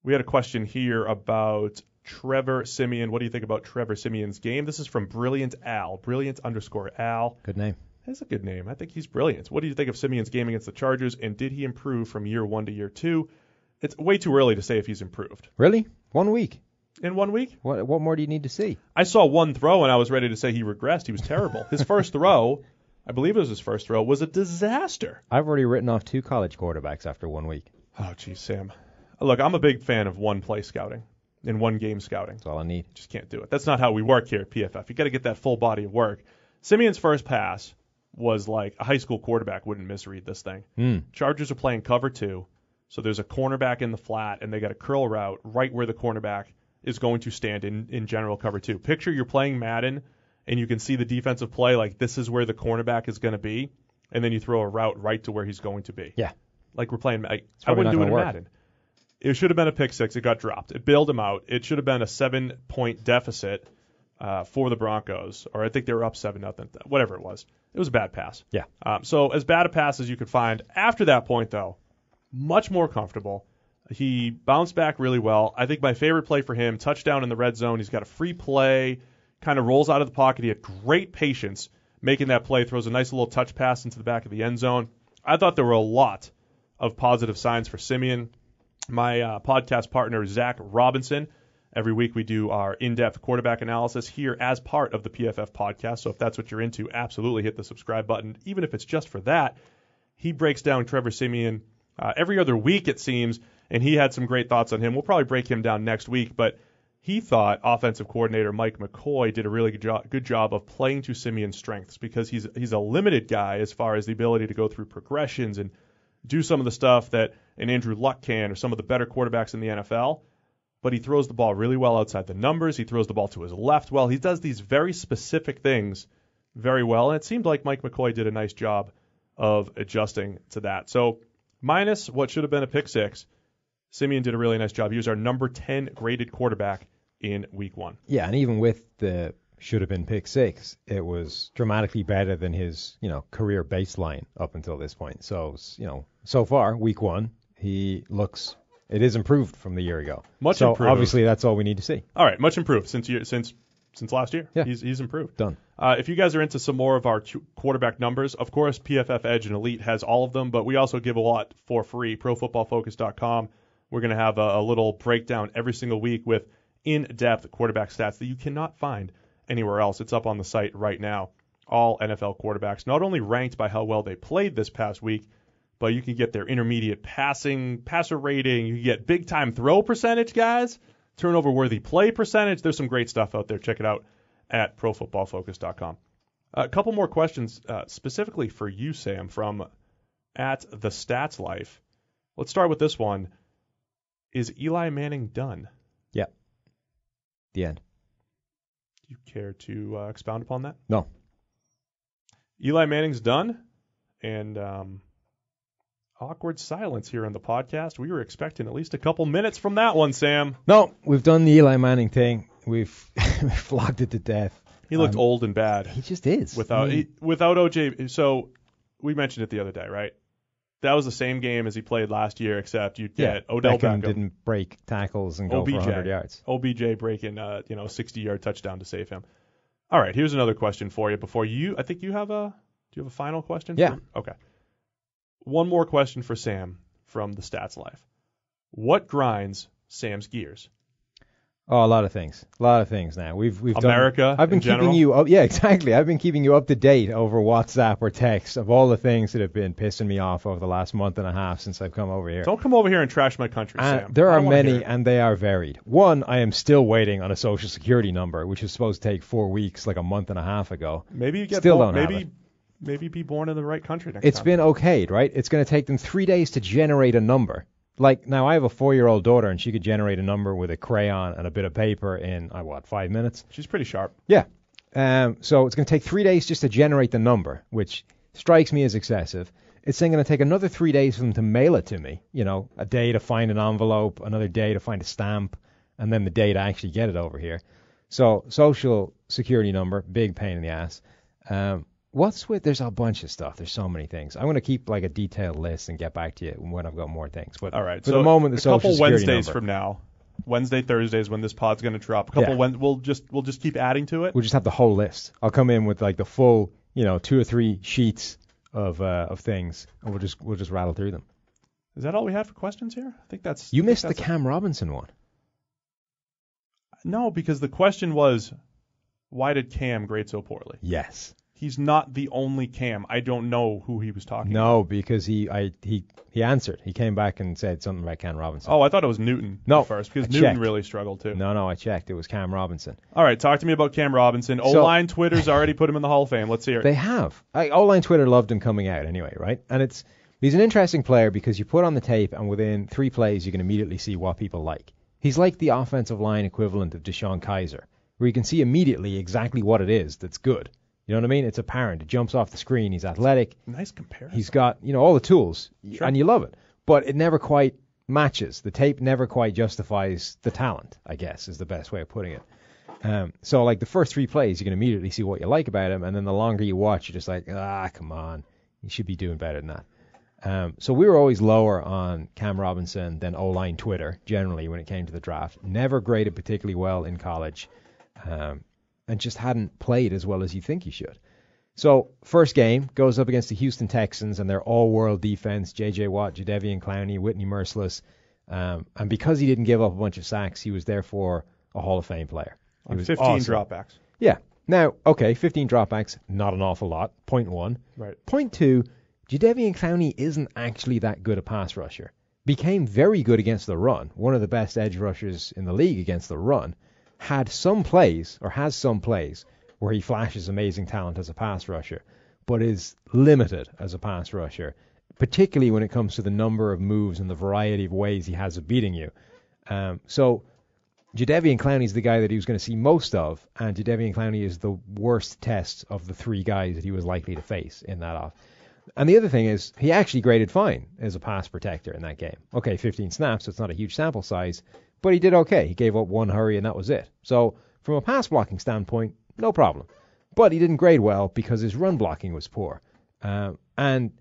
We had a question here about Trevor Siemian. What do you think about Trevor Siemian's game? This is from Brilliant Al. Brilliant_Al. Good name. That's a good name. I think he's brilliant. What do you think of Siemian's game against the Chargers, and did he improve from year 1 to year 2? It's way too early to say if he's improved. Really? 1 week? In 1 week? What more do you need to see? I saw one throw, and I was ready to say he regressed. He was terrible. His first throw, I believe it was his first throw, was a disaster. I've already written off 2 college quarterbacks after 1 week. Oh, geez, Sam. Look, I'm a big fan of one-play scouting and one-game scouting. That's all I need. Just can't do it. That's not how we work here at PFF. You got to get that full body of work. Simeon's first pass was like a high school quarterback wouldn't misread this thing. Chargers are playing cover 2, so there's a cornerback in the flat, and they got a curl route right where the cornerback is going to stand in general cover 2. Picture you're playing Madden, and you can see the defensive play like this is where the cornerback is going to be, and then you throw a route right to where he's going to be. Yeah. Like we're playing. I wouldn't do it in Madden. It should have been a pick 6. It got dropped. It bailed him out. It should have been a 7-point deficit. for the Broncos, or I think they were up 7-0, whatever it was. It was a bad pass. Yeah. So as bad a pass as you could find. After that point, though, much more comfortable. He bounced back really well. I think my favorite play for him, touchdown in the red zone. He's got a free play, kind of rolls out of the pocket. He had great patience making that play, throws a nice little touch pass into the back of the end zone. I thought there were a lot of positive signs for Simeon. My podcast partner, Zach Robinson, every week we do our in-depth quarterback analysis here as part of the PFF podcast. So if that's what you're into, absolutely hit the subscribe button, even if it's just for that. He breaks down Trevor Simeon every other week, it seems, and he had some great thoughts on him. We'll probably break him down next week, but he thought offensive coordinator Mike McCoy did a really good job of playing to Simeon's strengths, because he's a limited guy as far as the ability to go through progressions and do some of the stuff that an Andrew Luck can, or some of the better quarterbacks in the NFL. But he throws the ball really well outside the numbers. He throws the ball to his left well. He does these very specific things very well, and it seemed like Mike McCoy did a nice job of adjusting to that. So minus what should have been a pick six, Simeon did a really nice job. He was our number 10 graded quarterback in week 1. Yeah, and even with the should have been pick six, it was dramatically better than his, career baseline up until this point. So, so far, week 1, it is improved from the year ago. Much improved. Obviously, that's all we need to see. All right, much improved since last year. Yeah. He's improved. Done. If you guys are into some more of our quarterback numbers, of course, PFF Edge and Elite has all of them, but we also give a lot for free. ProFootballFocus.com. We're going to have a little breakdown every single week with in-depth quarterback stats that you cannot find anywhere else. It's up on the site right now. All NFL quarterbacks, not only ranked by how well they played this past week, but you can get their intermediate passer rating. You can get big-time throw percentage, guys, turnover-worthy play percentage. There's some great stuff out there. Check it out at ProFootballFocus.com. A couple more questions specifically for you, Sam, from at the Stats Life. Let's start with this one. Is Eli Manning done? Yeah. The end. Do you care to expound upon that? No. Eli Manning's done, and awkward silence here on the podcast. We were expecting at least a couple minutes from that one, Sam. No, we've done the Eli Manning thing. We've flogged it to death. He looked old and bad. He just is. Without OJ. So we mentioned it the other day, right? That was the same game as he played last year, except you'd get Odell Beckham didn't break tackles and go for 100 yards. OBJ breaking a 60-yard touchdown to save him. All right, here's another question for you. Before I think you have a final question? Yeah. Okay. One more question for Sam from the Stats Life. What grinds Sam's gears? Oh, a lot of things. Now we've America. I've been keeping you up. Yeah, exactly. I've been keeping you up to date over WhatsApp or text of all the things that have been pissing me off over the last month and a half since I've come over here. Don't come over here and trash my country, Sam. There are many, and they are varied. One, I am still waiting on a Social Security number, which was supposed to take 4 weeks, like a month and a half ago. Maybe you get still don't have it. Maybe be born in the right country next time. It's been okayed, right? It's going to take them 3 days to generate a number. Like, now I have a 4-year-old daughter, and she could generate a number with a crayon and a bit of paper in, 5 minutes? She's pretty sharp. Yeah. So it's going to take 3 days just to generate the number, which strikes me as excessive. It's then going to take another 3 days for them to mail it to me. A day to find an envelope, another day to find a stamp, and then the day to actually get it over here. So, Social Security number, big pain in the ass. There's a bunch of stuff. There's so many things. I'm going to keep a detailed list and get back to you when I've got more things. But all right, for the moment, the Social Security number. A couple Wednesdays from now, Wednesday, Thursdays, when this pod's going to drop. We'll just keep adding to it. We'll just have the whole list. I'll come in with the full, 2 or 3 sheets of things, and we'll just rattle through them. Is that all we have for questions here? I think that's. You missed the Cam Robinson one. No, because the question was, why did Cam grade so poorly? Yes. He's not the only Cam. I don't know who he was talking about. No, because he answered. He came back and said something about Cam Robinson. Oh, I thought it was Newton at first, because Newton really struggled too. No, I checked. It was Cam Robinson. All right, talk to me about Cam Robinson. O-line Twitter's already put him in the Hall of Fame. Let's hear it. They have. O-line Twitter loved him coming out anyway, right? And he's an interesting player because you put on the tape, and within 3 plays, you can immediately see what people like. He's like the offensive line equivalent of Deshaun Kaiser, where you can see immediately exactly what it is that's good. You know what I mean? It's apparent. It jumps off the screen. He's athletic. Nice comparison. He's got, all the tools, sure. And you love it. But it never quite matches. The tape never quite justifies the talent, I guess, is the best way of putting it. So like the first 3 plays, you can immediately see what you like about him, and then the longer you watch, you're just like, come on, you should be doing better than that. So we were always lower on Cam Robinson than O-line Twitter, generally, when it came to the draft. Never graded particularly well in college, and just hadn't played as well as you think he should. So first game, goes up against the Houston Texans and their all-world defense, J.J. Watt, Jadeveon Clowney, Whitney Merciless. And because he didn't give up a bunch of sacks, he was therefore a Hall of Fame player. He was 15 awesome. dropbacks. Yeah. Now, okay, 15 dropbacks, not an awful lot. Point 1. Right. Point 2, Jadeveon Clowney isn't actually that good a pass rusher. Became very good against the run. One of the best edge rushers in the league against the run. Has some plays where he flashes amazing talent as a pass rusher, but is limited as a pass rusher, particularly when it comes to the number of moves and the variety of ways he has of beating you. So Jadeveon Clowney is the guy that he was going to see most of, and Jadeveon Clowney is the worst test of the 3 guys that he was likely to face in that off. And the other thing is, he actually graded fine as a pass protector in that game. Okay, 15 snaps, so it's not a huge sample size, but he did okay. He gave up 1 hurry, and that was it. So from a pass blocking standpoint, no problem. But he didn't grade well because his run blocking was poor. And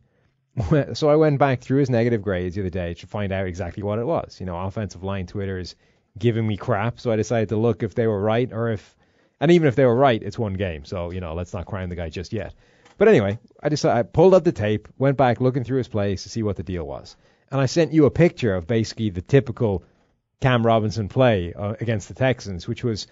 so I went back through his negative grades the other day to find out exactly what it was. Offensive line Twitter is giving me crap, so I decided to look if they were right and even if they were right, it's 1 game. So, let's not crown the guy just yet. But anyway, I pulled up the tape, went back looking through his plays to see what the deal was. And I sent you a picture of basically the typical Cam Robinson play against the Texans, which was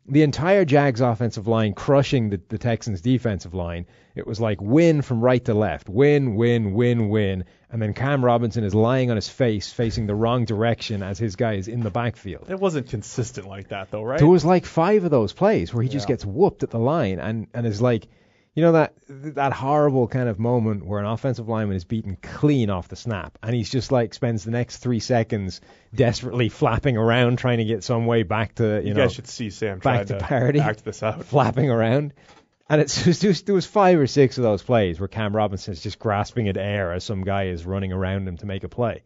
the entire Jags offensive line crushing the Texans defensive line. It was like win from right to left. Win, win, win, win. And then Cam Robinson is lying on his face, facing the wrong direction as his guy is in the backfield. It wasn't consistent like that, though, right? There was like 5 of those plays where he just gets whooped at the line and is like, that horrible kind of moment where an offensive lineman is beaten clean off the snap, and he's just like spends the next 3 seconds desperately flapping around trying to get some way back to, you guys should see Sam back to parity, act this out, flapping around. And it's just there was 5 or 6 of those plays where Cam Robinson is just grasping at air as some guy is running around him to make a play.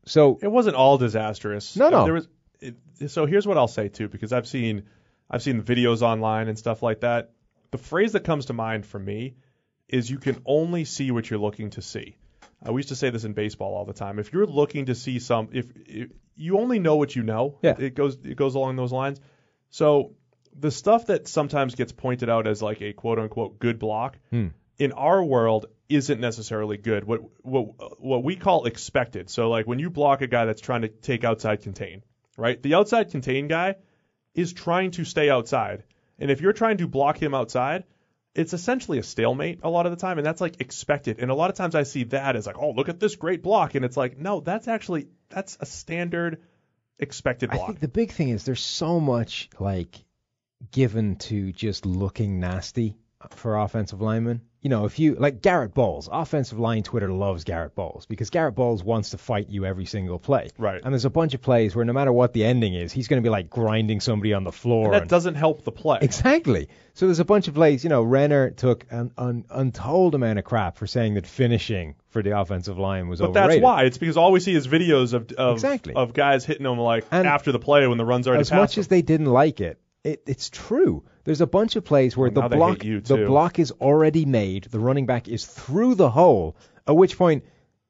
So it wasn't all disastrous. No. So here's what I'll say too, because I've seen videos online and stuff like that. The phrase that comes to mind for me is you can only see what you're looking to see. We used to say this in baseball all the time. If you're looking to see if you only know what you know, it goes along those lines. So the stuff that sometimes gets pointed out as like a quote unquote good block in our world isn't necessarily good. What we call expected. So like when you block a guy that's trying to take outside contain, right? The outside contain guy is trying to stay outside. And if you're trying to block him outside, it's essentially a stalemate a lot of the time, and that's like expected. And a lot of times I see that as like, oh, look at this great block, and it's like, no, that's a standard expected block. I think the big thing is there's so much like given to just looking nasty for offensive linemen. If you like Garrett Bowles, offensive line Twitter loves Garrett Bowles because Garrett Bowles wants to fight you every single play. Right. And there's a bunch of plays where no matter what the ending is, he's going to be like grinding somebody on the floor. And that doesn't help the play. Exactly. So there's a bunch of plays. Renner took an untold amount of crap for saying that finishing for the offensive line was overrated. But that's why. It's because all we see is videos exactly. of guys hitting them like after the play when the run's already passed. As much as they didn't like it, it's true. There's a bunch of plays where the block is already made, the running back is through the hole, at which point,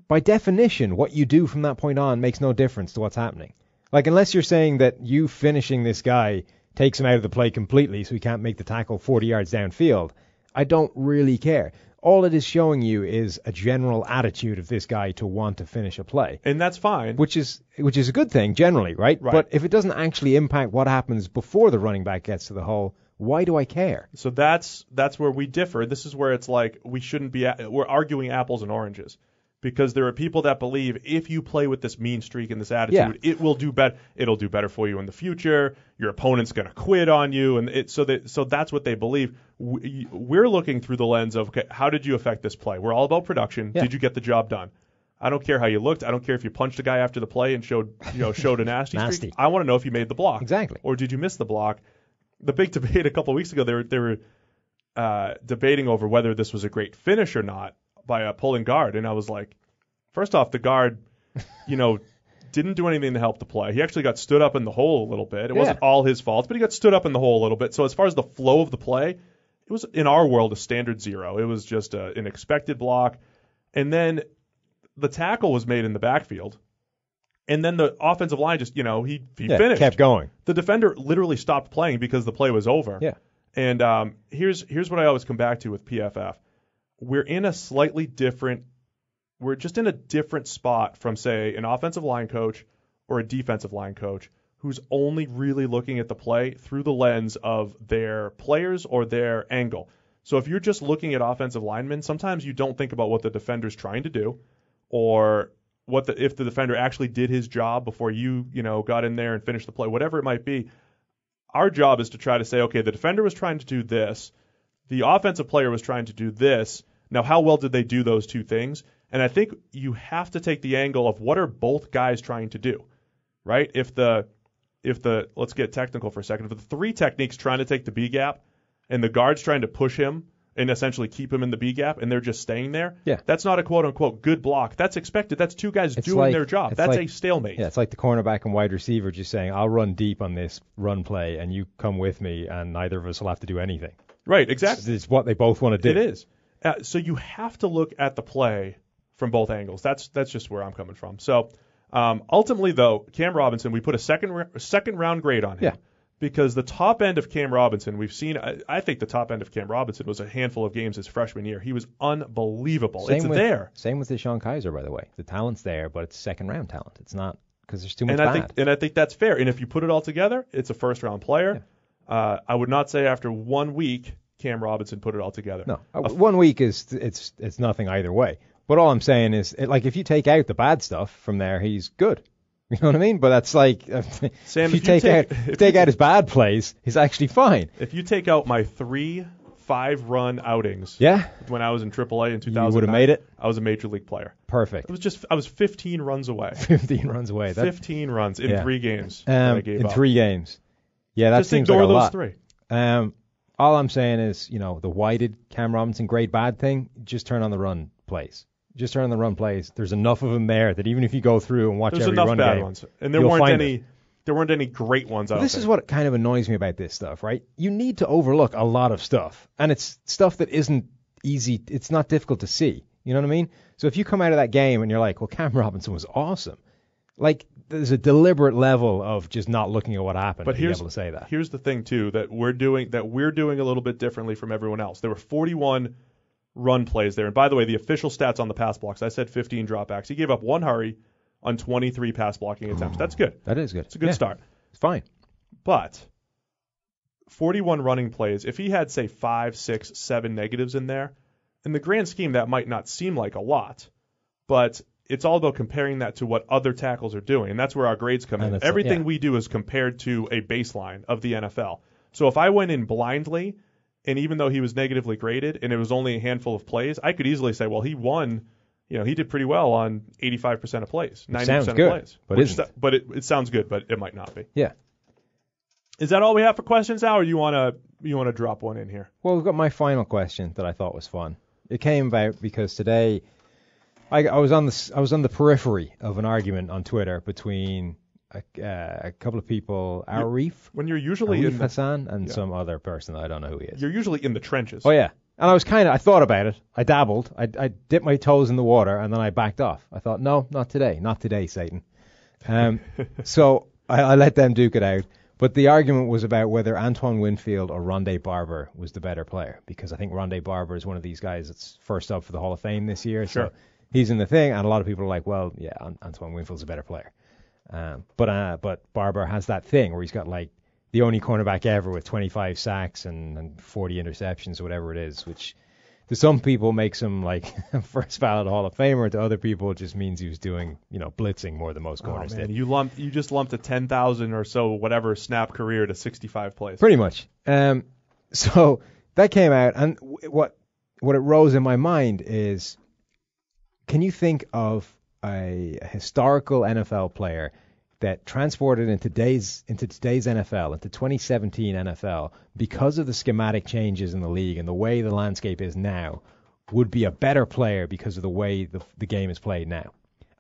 by definition, what you do from that point on makes no difference to what's happening. Like, unless you're saying that you finishing this guy takes him out of the play completely so he can't make the tackle 40 yards downfield, I don't really care. All it is showing you is a general attitude of this guy to want to finish a play. And that's fine. Which is a good thing, generally, right? But if it doesn't actually impact what happens before the running back gets to the hole, why do I care? So that's where we differ. This is where it's like we're arguing apples and oranges. Because there are people that believe if you play with this mean streak and this attitude, it will do better. It'll do better for you in the future. Your opponent's going to quit on you, and so that's what they believe. We're looking through the lens of, okay, how did you affect this play? We're all about production. Yeah. Did you get the job done? I don't care how you looked. I don't care if you punched a guy after the play and showed a nasty streak. I want to know if you made the block. Exactly. Or did you miss the block? The big debate a couple of weeks ago, they were debating over whether this was a great finish or not by a pulling guard, and I was like, first off, the guard, didn't do anything to help the play. He actually got stood up in the hole a little bit. It wasn't all his fault, but he got stood up in the hole a little bit. So as far as the flow of the play, it was, in our world, a standard 0. It was just an expected block. And then the tackle was made in the backfield. And then the offensive line just, he finished. Kept going. The defender literally stopped playing because the play was over. Yeah. And here's what I always come back to with PFF. We're just in a different spot from, say, an offensive line coach or a defensive line coach who's only really looking at the play through the lens of their players or their angle. So if you're just looking at offensive linemen, sometimes you don't think about what the defender's trying to do, or if the defender actually did his job before you got in there and finished the play, whatever it might be. Our job is to try to say, okay, the defender was trying to do this, the offensive player was trying to do this. Now, how well did they do those two things? And I think you have to take the angle of what are both guys trying to do, right? If the let's get technical for a second. If the 3 technique's trying to take the B gap and the guard's trying to push him and essentially keep him in the B gap and they're just staying there, that's not a quote unquote good block. That's expected. That's 2 guys doing their job. That's a stalemate. Yeah, it's like the cornerback and wide receiver just saying, I'll run deep on this run play and you come with me and neither of us will have to do anything. Right, exactly. It's what they both want to do. It is. So you have to look at the play from both angles. That's just where I'm coming from. So ultimately, though, Cam Robinson, we put a second round grade on him. Yeah. Because the top end of Cam Robinson, we've seen, I think the top end of Cam Robinson was a handful of games his freshman year. He was unbelievable. Same with Deshaun Kaiser, by the way. The talent's there, but it's second-round talent. It's not because there's too much bad. I think that's fair. And if you put it all together, it's a first-round player. Yeah. I would not say after 1 week Cam Robinson put it all together. No, 1 week it's nothing either way. But all I'm saying is, if you take out the bad stuff from there, he's good. You know what I mean? But that's like, Sam, if you take out his bad plays, he's actually fine. If you take out my 3 5-run outings, when I was in AAA in 2009, you would have made it. I was a major league player. Perfect. I was 15 runs away. 15 runs away. 15 runs in 3 games. That I gave up. 3 games. Yeah, that just seems ignore like a those lot. 3. All I'm saying is, the whited Cam Robinson great bad thing, just turn on the run plays. Just turn on the run plays. There's enough of them there that even if you go through and watch every run game, there's enough bad ones, and there weren't any great ones out there. This is what kind of annoys me about this stuff, right? You need to overlook a lot of stuff, and it's stuff that isn't easy. It's not difficult to see. You know what I mean? So if you come out of that game and you're like, well, Cam Robinson was awesome, there's a deliberate level of just not looking at what happened. But here's able to say that. Here's the thing too that we're doing a little bit differently from everyone else. There were 41 run plays there. And by the way, the official stats on the pass blocks, I said 15 dropbacks. He gave up 1 hurry on 23 pass blocking attempts. That's good. That is good. It's a good start. It's fine. But 41 running plays, if he had, say, 5, 6, 7 negatives in there, in the grand scheme, that might not seem like a lot. But it's all about comparing that to what other tackles are doing. And that's where our grades come in. Everything we do is compared to a baseline of the NFL. So if I went in blindly, and even though he was negatively graded and it was only a handful of plays, I could easily say, well, he won. He did pretty well on 85% of plays, 90% of plays. But it sounds good, but it might not be. Yeah. Is that all we have for questions now, or you want to drop one in here? Well, we've got my final question that I thought was fun. It came about because today I was on the periphery of an argument on Twitter between a couple of people, Arif Hassan and some other person that I don't know who he is. You're usually in the trenches. Oh yeah, and I thought about it. I dabbled. I dipped my toes in the water and then I backed off. I thought, no, not today, Satan. So I let them duke it out. But the argument was about whether Antoine Winfield or Rondé Barber was the better player, because I think Rondé Barber is one of these guys that's first up for the Hall of Fame this year. Sure. So he's in the thing, and a lot of people are like, well, yeah, Antoine Winfield's a better player. But Barber has that thing where he's got the only cornerback ever with 25 sacks and 40 interceptions or whatever it is, which to some people makes him first ballot Hall of Famer. To other people, it just means he was doing blitzing more than most corners did. You just lumped a 10,000 or so whatever snap career to 65 plays. Pretty much. So that came out, and what it rose in my mind is, can you think of a historical NFL player that transported into today's NFL, into 2017 NFL, because of the schematic changes in the league and the way the landscape is now, would be a better player because of the way the game is played now?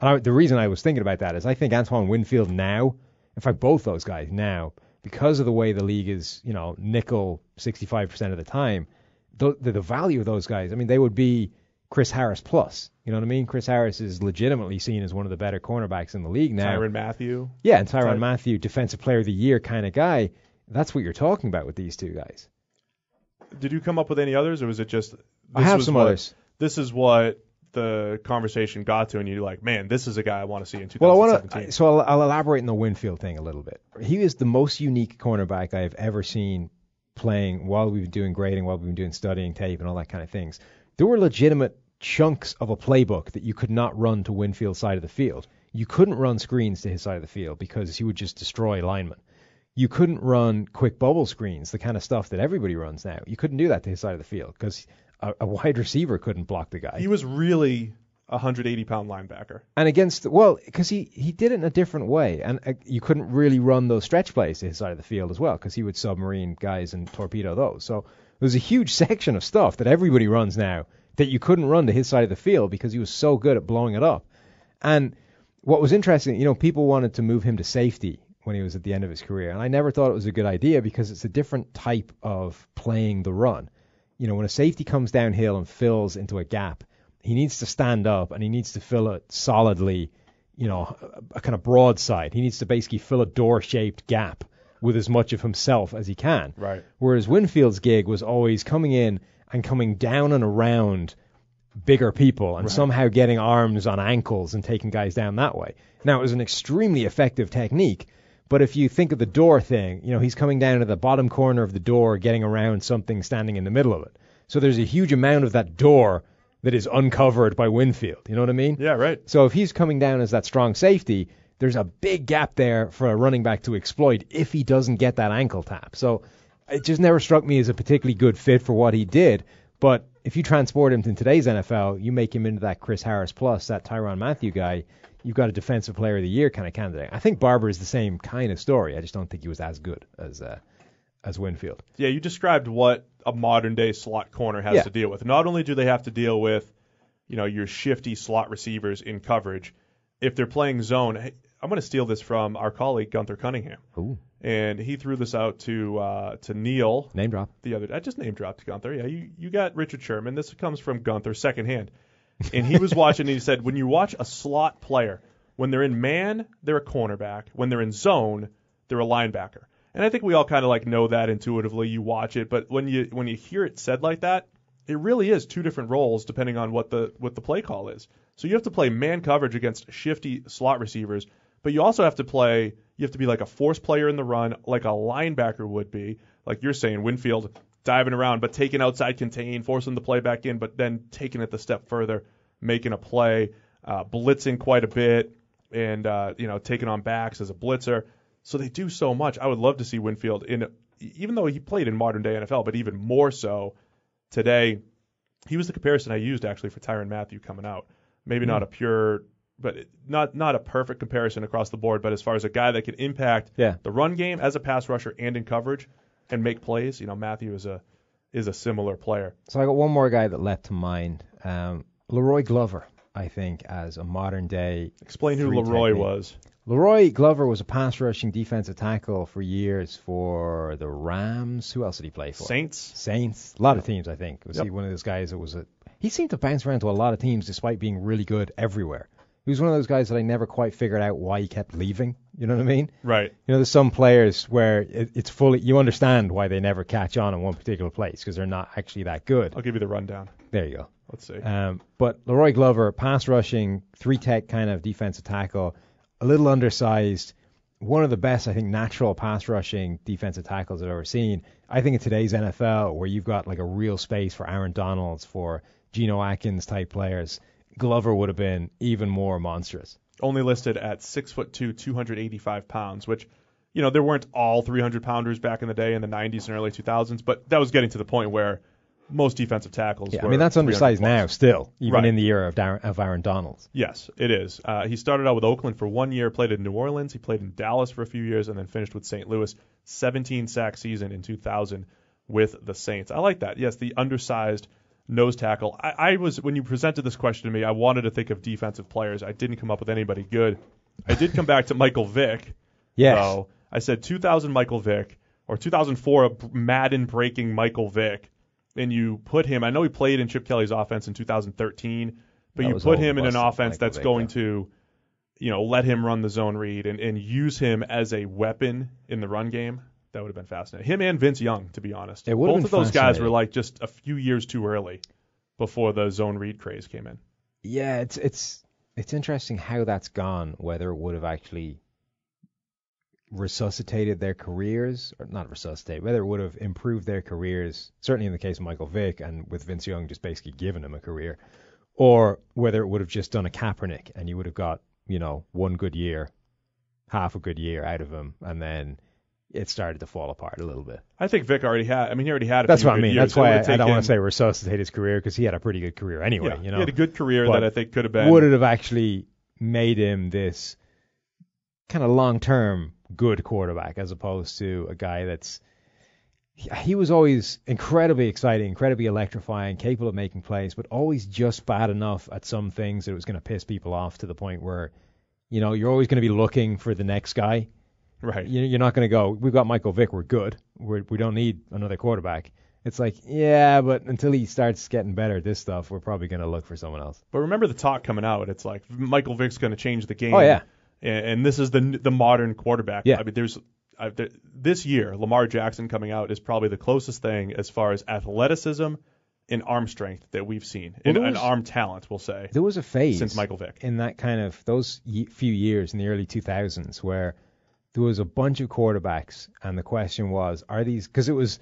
And the reason I was thinking about that is I think Antoine Winfield now, in fact, both those guys now, because of the way the league is, nickel 65% of the time, the value of those guys, I mean, they would be Chris Harris plus. You know what I mean? Chris Harris is legitimately seen as one of the better cornerbacks in the league now. Tyrann Mathieu. Yeah, and Tyrann Mathieu, defensive player of the year kind of guy. That's what you're talking about with these two guys. Did you come up with any others, or was it just... I have some others. This is what the conversation got to, and you're like, man, this is a guy I want to see in 2017. Well, I'll elaborate on the Winfield thing a little bit. He is the most unique cornerback I've ever seen playing while we've been doing grading, while we've been doing studying tape and all that kind of things. There were legitimate chunks of a playbook that you could not run to Winfield's side of the field. You couldn't run screens to his side of the field because he would just destroy linemen. You couldn't run quick bubble screens, the kind of stuff that everybody runs now. You couldn't do that to his side of the field because a wide receiver couldn't block the guy. He was really a 180-pound linebacker. And because he did it in a different way. And you couldn't really run those stretch plays to his side of the field as well because he would submarine guys and torpedo those. So there's a huge section of stuff that everybody runs now that you couldn't run to his side of the field because he was so good at blowing it up. And what was interesting, people wanted to move him to safety when he was at the end of his career. And I never thought it was a good idea because it's a different type of playing the run. When a safety comes downhill and fills into a gap, he needs to stand up and he needs to fill it solidly, a kind of broadside. He needs to basically fill a door-shaped gap with as much of himself as he can. Right. Whereas Winfield's gig was always coming in and coming down and around bigger people and somehow getting arms on ankles and taking guys down that way. Now, it was an extremely effective technique, but if you think of the door thing, he's coming down to the bottom corner of the door, getting around something standing in the middle of it. So there's a huge amount of that door that is uncovered by Winfield. You know what I mean? Yeah, right. So if he's coming down as that strong safety, there's a big gap there for a running back to exploit if he doesn't get that ankle tap. So it just never struck me as a particularly good fit for what he did. But if you transport him to today's NFL, you make him into that Chris Harris plus, that Tyrann Mathieu guy, you've got a defensive player of the year kind of candidate. I think Barber is the same kind of story. I just don't think he was as good as Winfield. Yeah, you described what a modern-day slot corner has to deal with. Not only do they have to deal with, your shifty slot receivers in coverage, if they're playing zone, I'm going to steal this from our colleague Gunther Cunningham. Ooh. And he threw this out to Neil. Name drop. The other day. I just name dropped Gunther. Yeah, you got Richard Sherman. This comes from Gunther secondhand. And he was watching, and he said, when you watch a slot player, when they're in man, they're a cornerback. When they're in zone, they're a linebacker. And I think we all kind of know that intuitively. You watch it, but when you hear it said like that, it really is two different roles depending on what the play call is. So you have to play man coverage against shifty slot receivers, but you also have to be like a force player in the run, like a linebacker would be. Like you're saying, Winfield diving around, but taking outside contain, forcing the play back in, but then taking it the step further, making a play, blitzing quite a bit, and taking on backs as a blitzer. So they do so much. I would love to see Winfield even though he played in modern day NFL, but even more so today. He was the comparison I used actually for Tyrann Mathieu coming out. Maybe not a pure, but not a perfect comparison across the board, but as far as a guy that can impact the run game as a pass rusher and in coverage and make plays, Mathieu is a similar player. So I got one more guy that leapt to mind. Leroy Glover, I think, as a modern day. Explain who Leroy was. Leroy Glover was a pass rushing defensive tackle for years for the Rams. Who else did he play for? Saints. A lot of teams, I think. Was he one of those guys that he seemed to bounce around to a lot of teams despite being really good everywhere. He was one of those guys that I never quite figured out why he kept leaving. You know what I mean? Right. There's some players where it's fully, you understand why they never catch on in one particular place because they're not actually that good. I'll give you the rundown. There you go. Let's see. But Leroy Glover, pass rushing, 3-tech kind of defensive tackle, a little undersized, one of the best, I think, natural pass rushing defensive tackles I've ever seen. I think in today's NFL, where you've got a real space for Aaron Donalds, for Geno Atkins type players, Glover would have been even more monstrous. Only listed at 6'2", 285 pounds, which, there weren't all 300-pounders back in the day in the 90s and early 2000s, but that was getting to the point where most defensive tackles were. I mean, that's undersized now still, even in the era of Aaron Donalds. Yes, it is. He started out with Oakland for 1 year, played in New Orleans, he played in Dallas for a few years, and then finished with St. Louis. 17-sack season in 2000 with the Saints. I like that. Yes, the undersized, nose tackle. I was, when you presented this question to me, I wanted to think of defensive players. I didn't come up with anybody good. I did come back to Michael Vick. Yes. So I said 2000 Michael Vick, or 2004 Madden breaking Michael Vick, and you put him. I know he played in Chip Kelly's offense in 2013, but you put him in an offense that's going to, let him run the zone read and use him as a weapon in the run game. That would have been fascinating. Him and Vince Young, to be honest. Both of those guys were like just a few years too early before the zone read craze came in. Yeah, it's interesting how that's gone, whether it would have actually resuscitated their careers, or not resuscitate, whether it would have improved their careers, certainly in the case of Michael Vick, and with Vince Young just basically giving him a career, or whether it would have just done a Kaepernick and you would have got, one good year, half a good year out of him, and then it started to fall apart a little bit. I think Vick already had. He already had. That's what I mean. Years. That's why I don't want to say resuscitate his career, because he had a pretty good career anyway. Yeah, he had a good career that I think could have been. Would it have actually made him this kind of long-term good quarterback, as opposed to a guy that's? He was always incredibly exciting, incredibly electrifying, capable of making plays, but always just bad enough at some things that it was going to piss people off to the point where, you're always going to be looking for the next guy. Right. You're not going to go, we've got Michael Vick, we're good. We don't need another quarterback. It's like, yeah, but until he starts getting better at this stuff, we're probably going to look for someone else. But remember the talk coming out. It's like Michael Vick's going to change the game. Oh, yeah. And this is the modern quarterback. Yeah. This year, Lamar Jackson coming out is probably the closest thing as far as athleticism and arm strength that we've seen. And arm talent, we'll say. There was a phase since Michael Vick in that kind of those few years in the early 2000s where there was a bunch of quarterbacks, and the question was, are these, because it was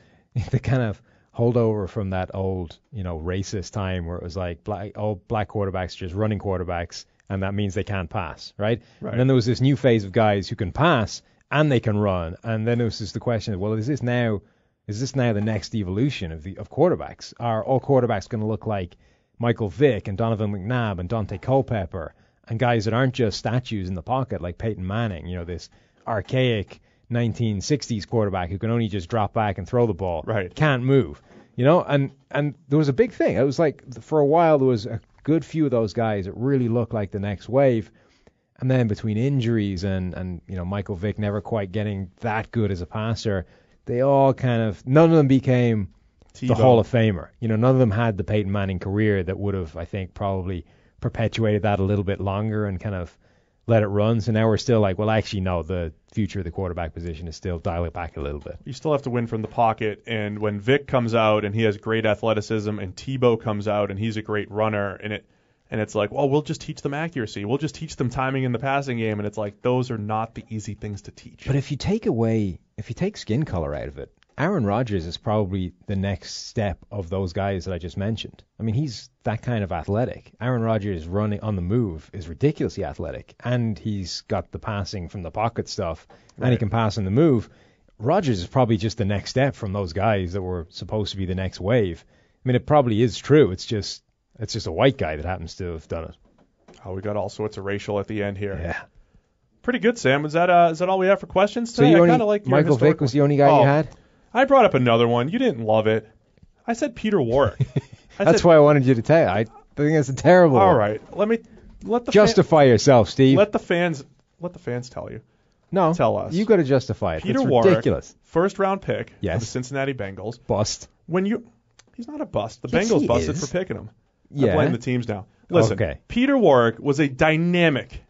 the kind of holdover from that old, racist time where it was like black quarterbacks just running quarterbacks, and that means they can't pass, right? And then there was this new phase of guys who can pass and they can run, and then there was just the question of, well, is this now the next evolution of quarterbacks? Are all quarterbacks going to look like Michael Vick and Donovan McNabb and Dante Culpepper, and guys that aren't just statues in the pocket like Peyton Manning, this archaic 1960s quarterback who can only just drop back and throw the ball, can't move, and there was a big thing. It was like, for a while there was a good few of those guys that really looked like the next wave, and then between injuries and Michael Vick never quite getting that good as a passer, they all none of them became the Hall of Famer. None of them had the Peyton Manning career that would have, I think, probably perpetuated that a little bit longer and kind of let it run. So now we're still like, well, actually, no, the future of the quarterback position is still dial it back a little bit. You still have to win from the pocket, and when Vick comes out and he has great athleticism, and Tebow comes out and he's a great runner, and it's like, well, we'll just teach them accuracy. We'll just teach them timing in the passing game, and it's like, those are not the easy things to teach. But if you take skin color out of it, Aaron Rodgers is probably the next step of those guys that I just mentioned. He's that kind of athletic. Aaron Rodgers running on the move is ridiculously athletic, and he's got the passing from the pocket stuff, and he can pass on the move. Rodgers is probably just the next step from those guys that were supposed to be the next wave. It probably is true. It's just a white guy that happens to have done it. Oh, we got all sorts of racial at the end here. Yeah. Pretty good, Sam. Is that all we have for questions today? So I kind of like Michael Vick was the only guy you had? I brought up another one. You didn't love it. I said Peter Warwick. That's why I wanted you to tell. I think that's a terrible one. All right. Let the justify yourself, Steve. Let the fans tell you. No. Tell us. You got to justify it. Peter Warwick, ridiculous. First round pick of the Cincinnati Bengals. Bust. He's not a bust. The Bengals busted for picking him. Yeah. I blame the teams now. Listen, Peter Warwick was a dynamic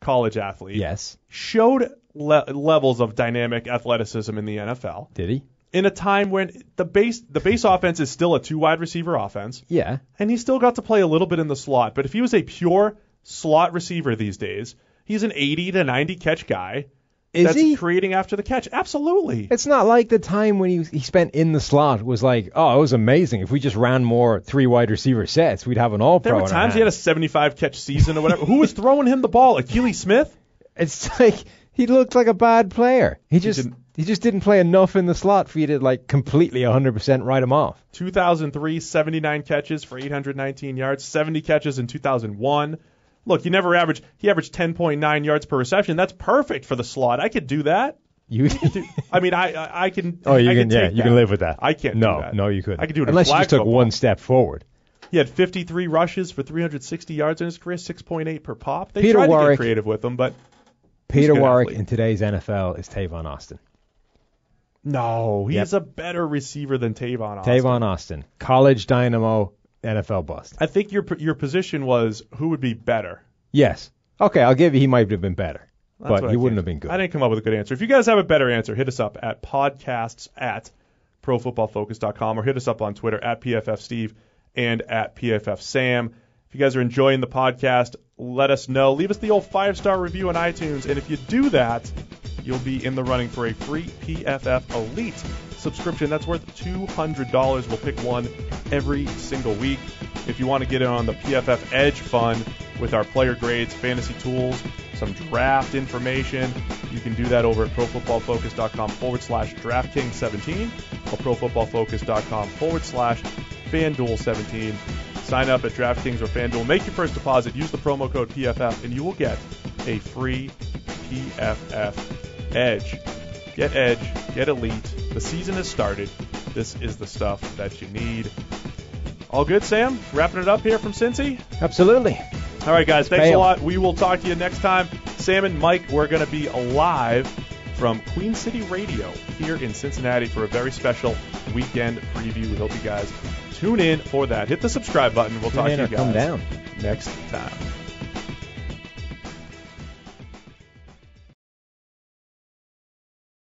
college athlete. Yes. Showed levels of dynamic athleticism in the NFL. Did he? In a time when the base offense is still a 2 wide receiver offense. Yeah. And he still got to play a little bit in the slot. But if he was a pure slot receiver these days, he's an 80 to 90 catch guy. Is he creating after the catch? Absolutely. It's not like the time when he spent in the slot was like, oh, it was amazing. If we just ran more 3 wide receiver sets, we'd have an all-pro. There were times he had a 75 catch season or whatever. Who was throwing him the ball? Achilles Smith? It's like he looked like a bad player. He just didn't play enough in the slot for you to completely 100% write him off. 2003, 79 catches for 819 yards, 70 catches in 2001. Look, he averaged 10.9 yards per reception. That's perfect for the slot. I could do that. I can. Oh, you can live with that. I can't do that. No, you couldn't. I could do it unless you just took one step forward. He had 53 rushes for 360 yards in his career, 6.8 per pop. They Peter tried Warwick, to get creative with him, but Peter Warwick in today's NFL is Tavon Austin. No, he's a better receiver than Tavon Austin. Tavon Austin, college dynamo, NFL bust. I think your position was who would be better. Yes. Okay, I'll give you he might have been better, but he wouldn't have been good. I didn't come up with a good answer. If you guys have a better answer, hit us up at podcasts@profootballfocus.com or hit us up on Twitter at PFFSteve and at PFFSam. If you guys are enjoying the podcast, let us know. Leave us the old 5-star review on iTunes, and if you do that, you'll be in the running for a free PFF Elite subscription. That's worth $200. We'll pick one every single week. If you want to get in on the PFF Edge fun with our player grades, fantasy tools, some draft information, you can do that over at profootballfocus.com/DraftKings17 or profootballfocus.com/FanDuel17. Sign up at DraftKings or FanDuel. Make your first deposit. Use the promo code PFF, and you will get a free PFF Edge. Get Edge. Get Elite. The season has started. This is the stuff that you need. All good, Sam? Wrapping it up here from Cincy? Absolutely. All right, guys. Thanks a lot. We will talk to you next time. Sam and Mike, we're going to be live from Queen City Radio here in Cincinnati for a very special weekend preview. We hope you guys tune in for that. Hit the subscribe button. We'll talk to you guys come down next time.